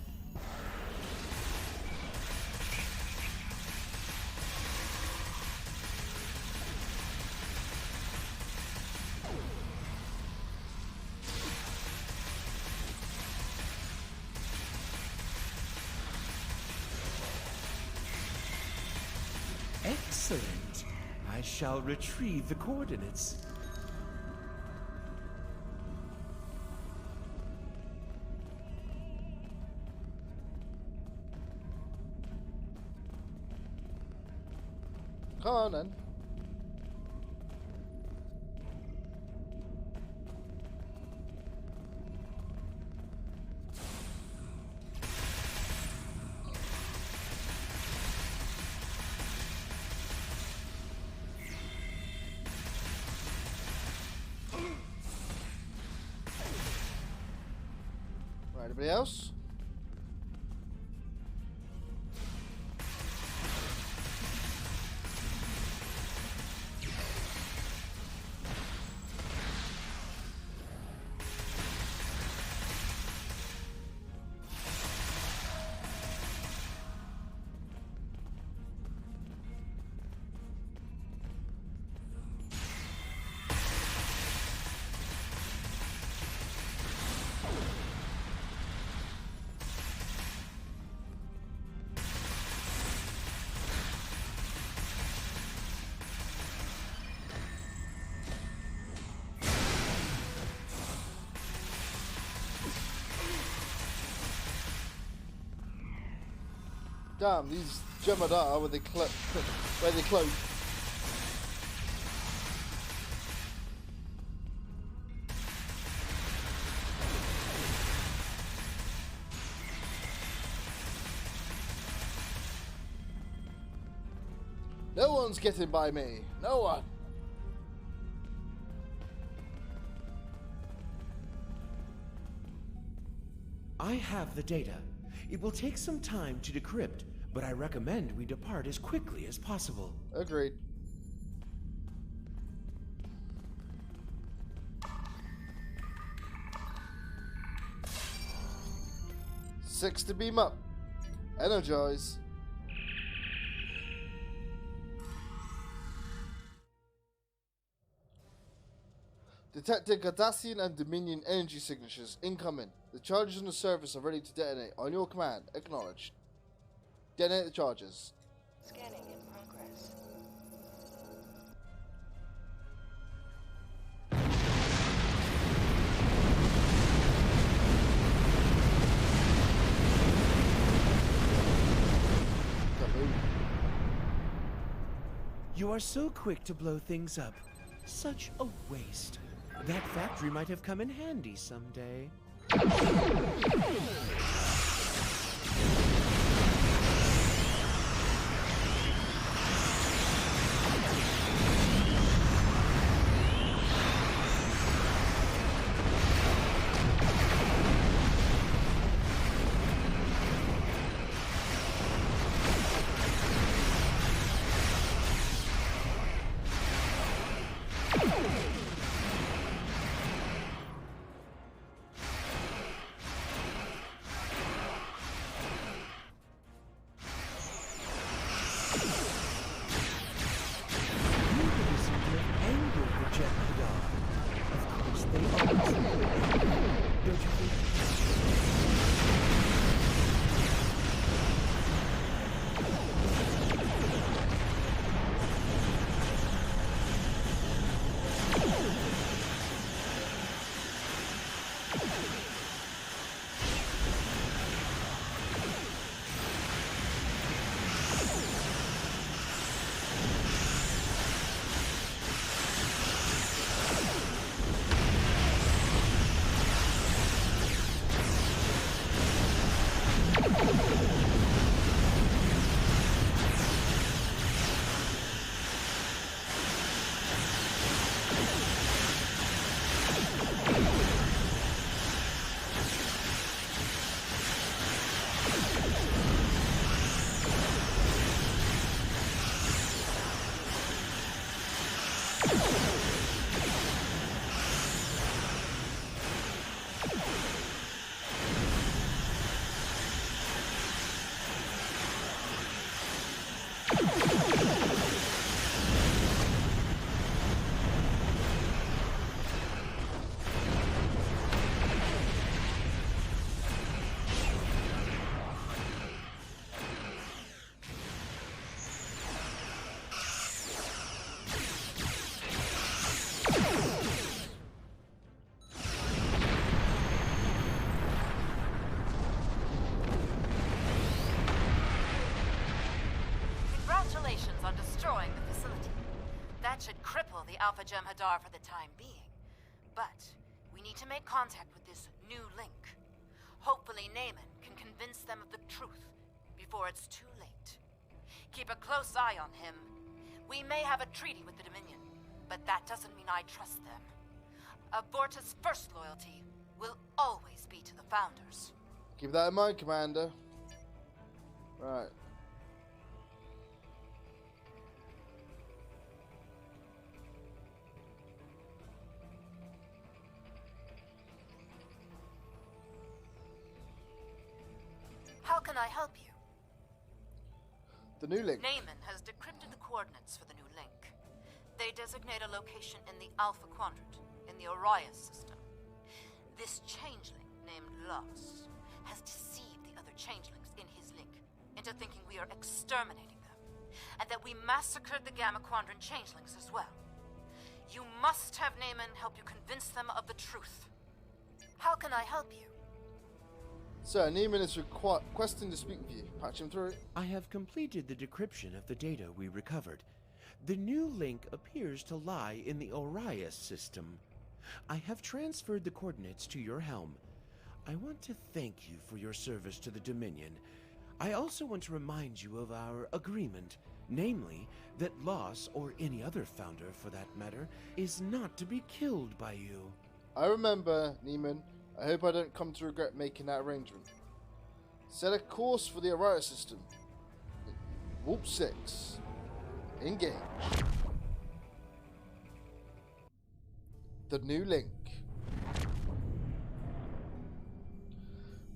Excellent. I shall retrieve the coordinates. come on then. Right, anybody else? Damn, these Jem'Hadar where they cloak. No one's getting by me. No one. I have the data. It will take some time to decrypt, but I recommend we depart as quickly as possible. Agreed. Six to beam up. Energize. Detected Cardassian and Dominion energy signatures incoming. The charges on the surface are ready to detonate. On your command, acknowledged. Detonate the charges. Scanning in progress. You are so quick to blow things up. Such a waste. That factory might have come in handy someday. destroying the facility. That should cripple the Alpha Jem'Hadar for the time being. But we need to make contact with this new link. Hopefully Naaman can convince them of the truth before it's too late. Keep a close eye on him. We may have a treaty with the Dominion, but that doesn't mean I trust them. Aborta's first loyalty will always be to the Founders. Keep that in mind, Commander. Right. How can I help you? The new link. Naaman has decrypted the coordinates for the new link. They designate a location in the Alpha Quadrant, in the Orion system. This changeling, named Loss, has deceived the other changelings in his link into thinking we are exterminating them, and that we massacred the Gamma Quadrant changelings as well. You must have Naaman help you convince them of the truth. How can I help you? Sir, Naaman is requesting to speak with you. Patch him through. I have completed the decryption of the data we recovered. The new link appears to lie in the Orion system. I have transferred the coordinates to your helm. I want to thank you for your service to the Dominion. I also want to remind you of our agreement, namely, that Loss, or any other Founder for that matter, is not to be killed by you. I remember, Naaman. I hope I don't come to regret making that arrangement. Set a course for the Orion system. Warp 6. Engage. The new link.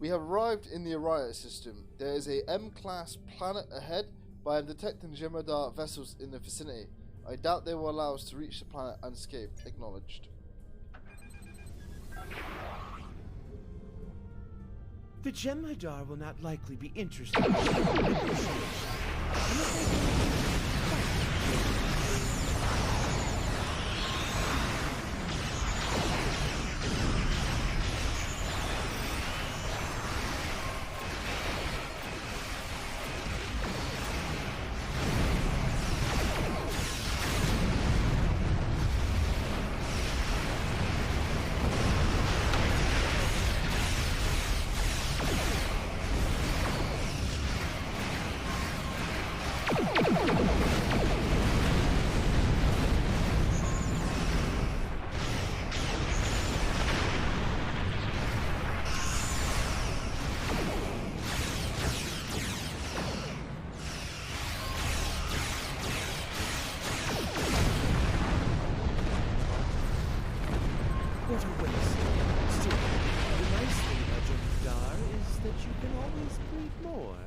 We have arrived in the Orion system. There is a M-class planet ahead, but I am detecting Jem'Hadar vessels in the vicinity. I doubt they will allow us to reach the planet unscathed. Acknowledged. The Jem'Hadar will not likely be interested in What a waste. Still, the nice thing about Jem'Hadar is that you can always breed more.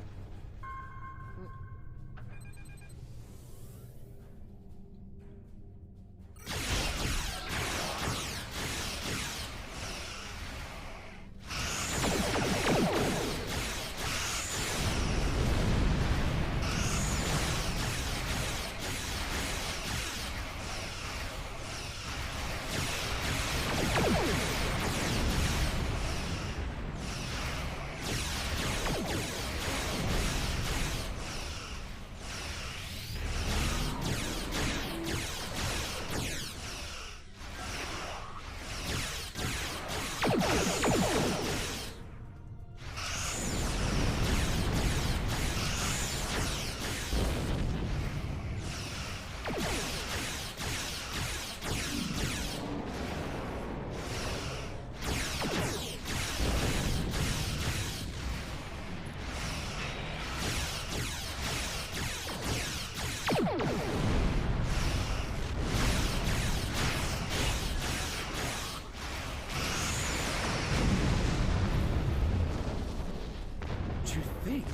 To think, the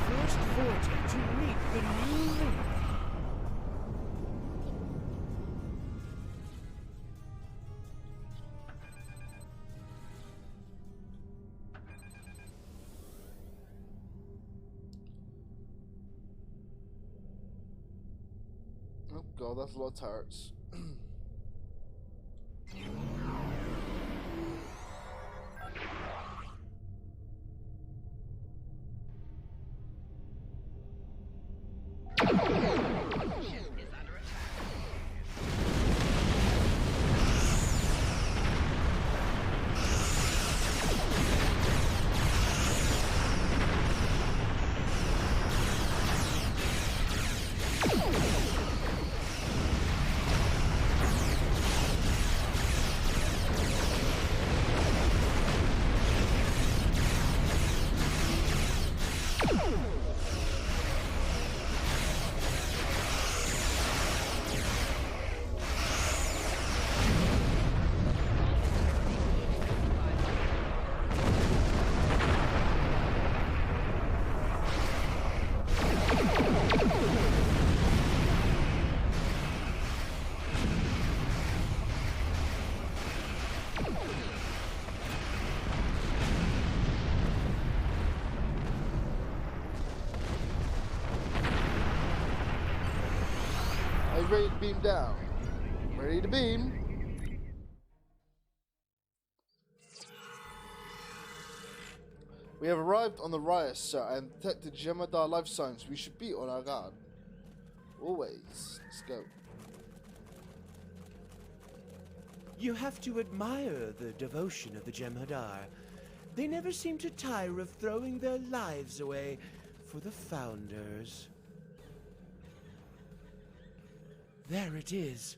first Vorta to meet the new link. Oh god, that's a lot of turrets. Are you ready to beam down? Ready to beam? We have arrived on the Rias, sir, and detected Jemadar life signs. We should be on our guard. Always. Let's go. You have to admire the devotion of the Jem'Hadar. They never seem to tire of throwing their lives away for the Founders. There it is.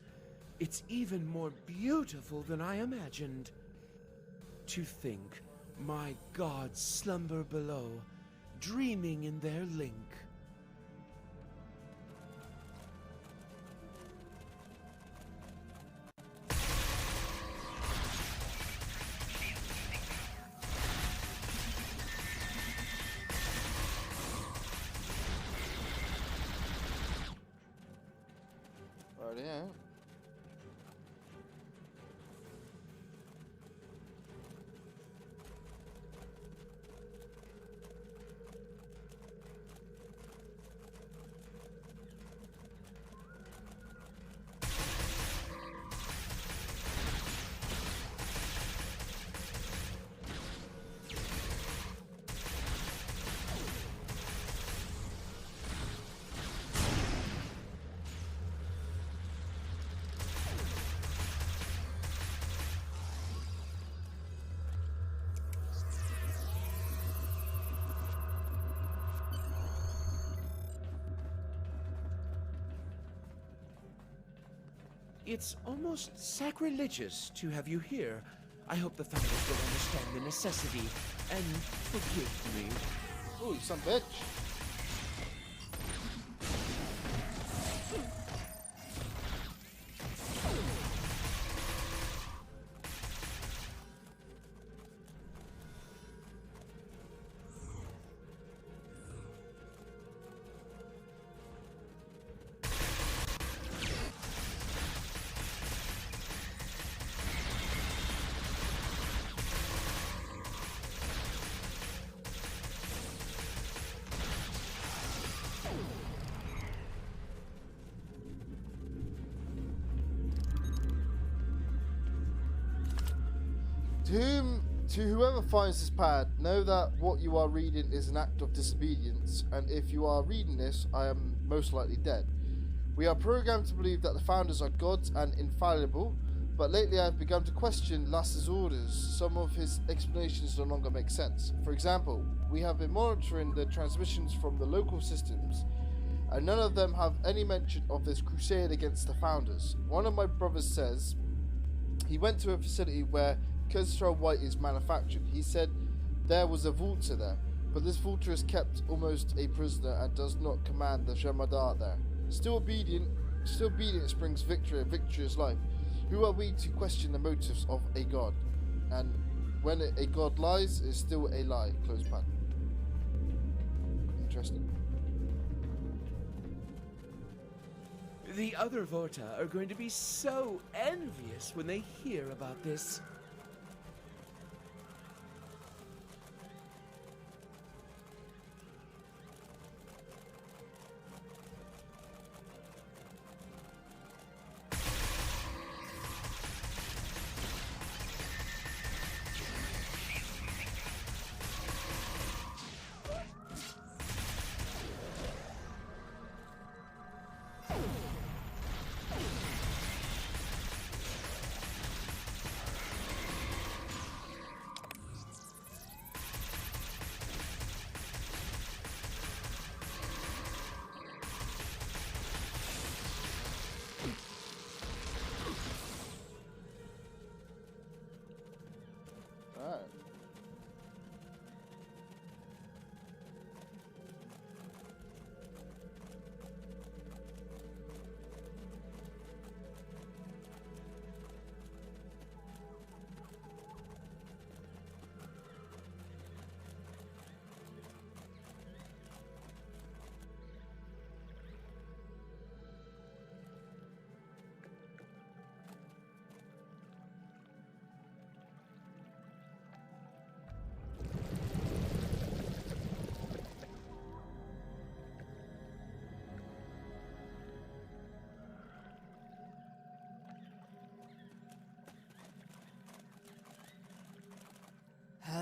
It's even more beautiful than I imagined. To think my gods slumber below, dreaming in their link. Right here. It's almost sacrilegious to have you here. I hope the Founders will understand the necessity and forgive me. Oh, you some bitch. To whoever finds this pad, know that what you are reading is an act of disobedience, and if you are reading this, I am most likely dead. We are programmed to believe that the Founders are gods and infallible, but lately I have begun to question Lass's orders. Some of his explanations no longer make sense. For example, we have been monitoring the transmissions from the local systems, and none of them have any mention of this crusade against the Founders. One of my brothers says he went to a facility where Khazra White is manufactured. He said there was a Vulture there, but this Vulture is kept almost a prisoner and does not command the Jem'Hadar there. Still obedience brings victory, and victory is life. Who are we to question the motives of a god? And when a god lies, it's still a lie. Close pan. Interesting. The other Vorta are going to be so envious when they hear about this.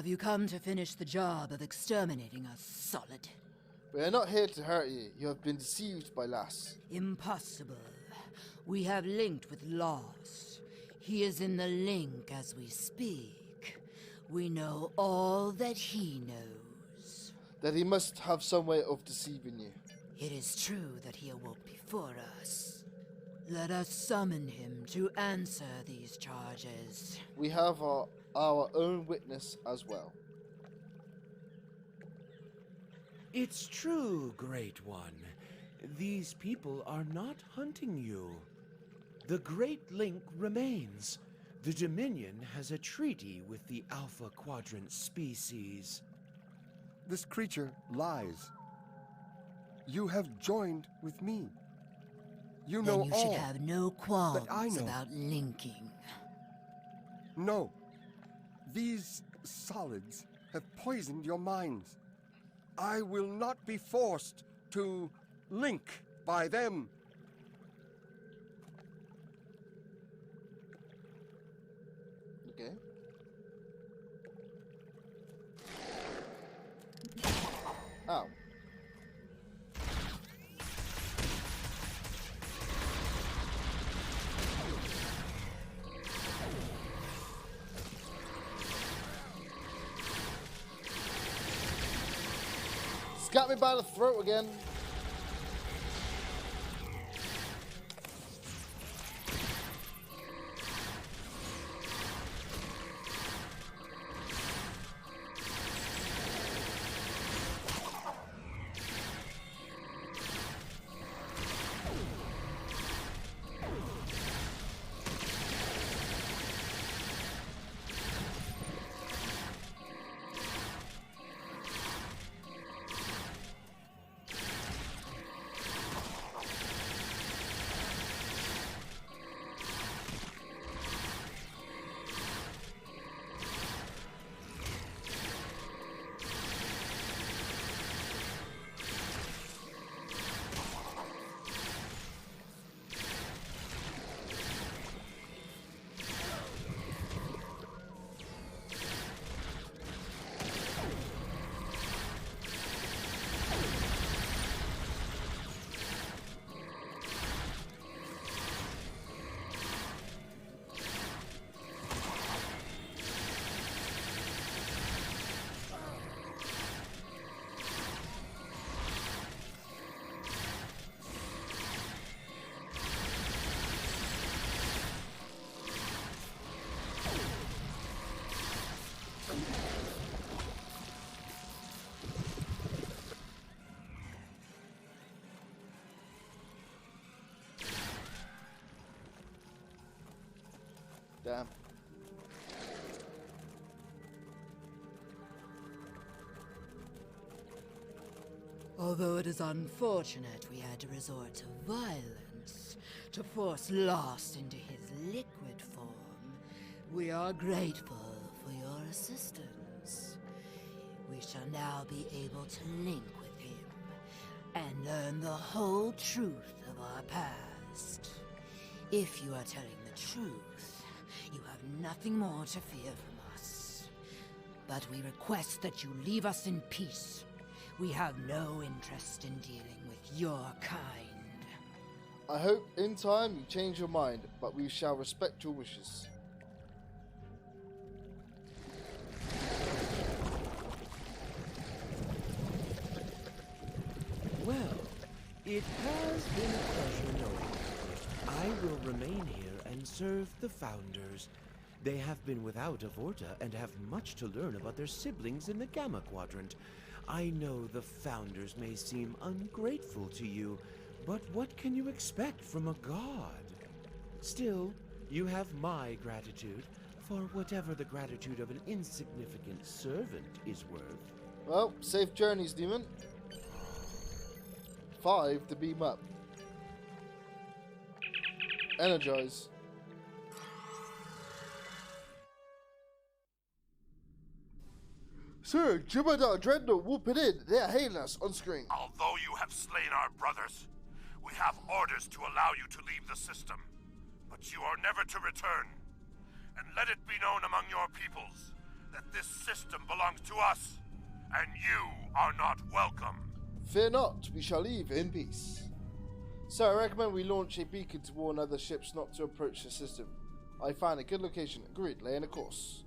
Have you come to finish the job of exterminating us, Solid? We are not here to hurt you. You have been deceived by Lass. Impossible. We have linked with Lost. He is in the link as we speak. We know all that he knows. That he must have some way of deceiving you. It is true that he awoke before us. Let us summon him to answer these charges. We have our own witness as well. It's true, Great One. These people are not hunting you. The Great Link remains. The Dominion has a treaty with the Alpha Quadrant species. This creature lies. You have joined with me. You know then you all should have no qualms that I know. about linking. No. These solids have poisoned your minds. I will not be forced to link by them. Okay. Ow. Got me by the throat again. Damn. Although it is unfortunate we had to resort to violence to force Lost into his liquid form, we are grateful for your assistance. We shall now be able to link with him and learn the whole truth of our past. If you are telling the truth, you have nothing more to fear from us. But we request that you leave us in peace. We have no interest in dealing with your kind. I hope in time you change your mind, but we shall respect your wishes. Well, it has been a pleasure knowing you. I will remain here and serve the Founders. They have been without a Vorta and have much to learn about their siblings in the Gamma Quadrant. I know the Founders may seem ungrateful to you, but what can you expect from a god? Still, you have my gratitude for whatever the gratitude of an insignificant servant is worth. Well, safe journeys, Demon. 5 to beam up. Energize. Sir, Jibada Dreadnought whooping in. They are hailing us on screen. Although you have slain our brothers, we have orders to allow you to leave the system. But you are never to return. And let it be known among your peoples that this system belongs to us, and you are not welcome. Fear not, we shall leave in peace. So I recommend we launch a beacon to warn other ships not to approach the system. I find a good location. Agreed, lay in a course.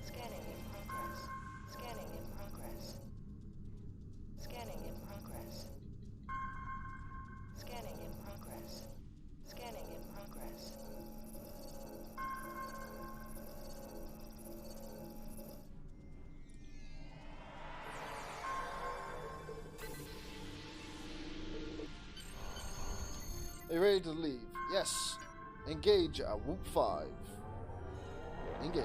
Scanning in progress. Scanning in progress. Scanning in progress. Scanning in progress. Scanning in progress. Are you ready to leave? Yes. Engage at Warp 5. Engage.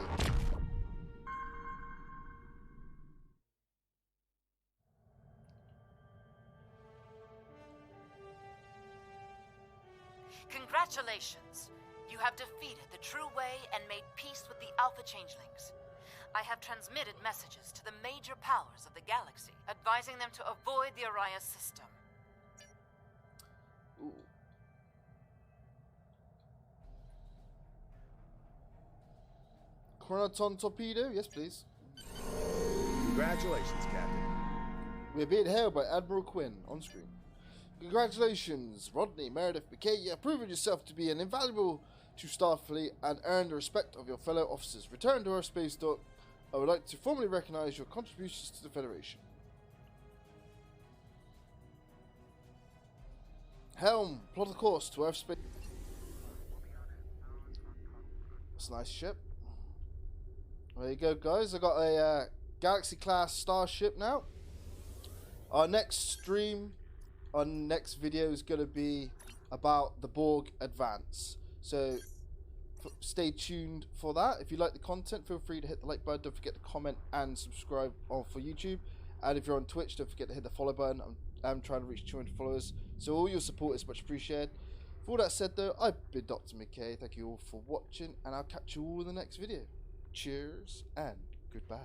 Congratulations! You have defeated the True Way and made peace with the Alpha Changelings. I have transmitted messages to the major powers of the galaxy, advising them to avoid the Araya system. Ooh. Chronoton torpedo? Yes, please. Congratulations, Captain. We're being hailed by Admiral Quinn on screen. Congratulations, Rodney, Meredith, McKay. You have proven yourself to be an invaluable to Starfleet and earned the respect of your fellow officers. Return to our space dock. I would like to formally recognize your contributions to the Federation. Helm, plot a course to Earth space. That's a nice ship. There you go, guys. I got a Galaxy class starship now. Our next stream, our next video is going to be about the Borg Advance. So stay tuned for that. If you like the content, feel free to hit the like button. Don't forget to comment and subscribe for YouTube. And if you're on Twitch, don't forget to hit the follow button. I'm trying to reach 200 followers, so all your support is much appreciated. For all that said, though, I've been Dr. McKay. Thank you all for watching, and I'll catch you all in the next video. Cheers and goodbye.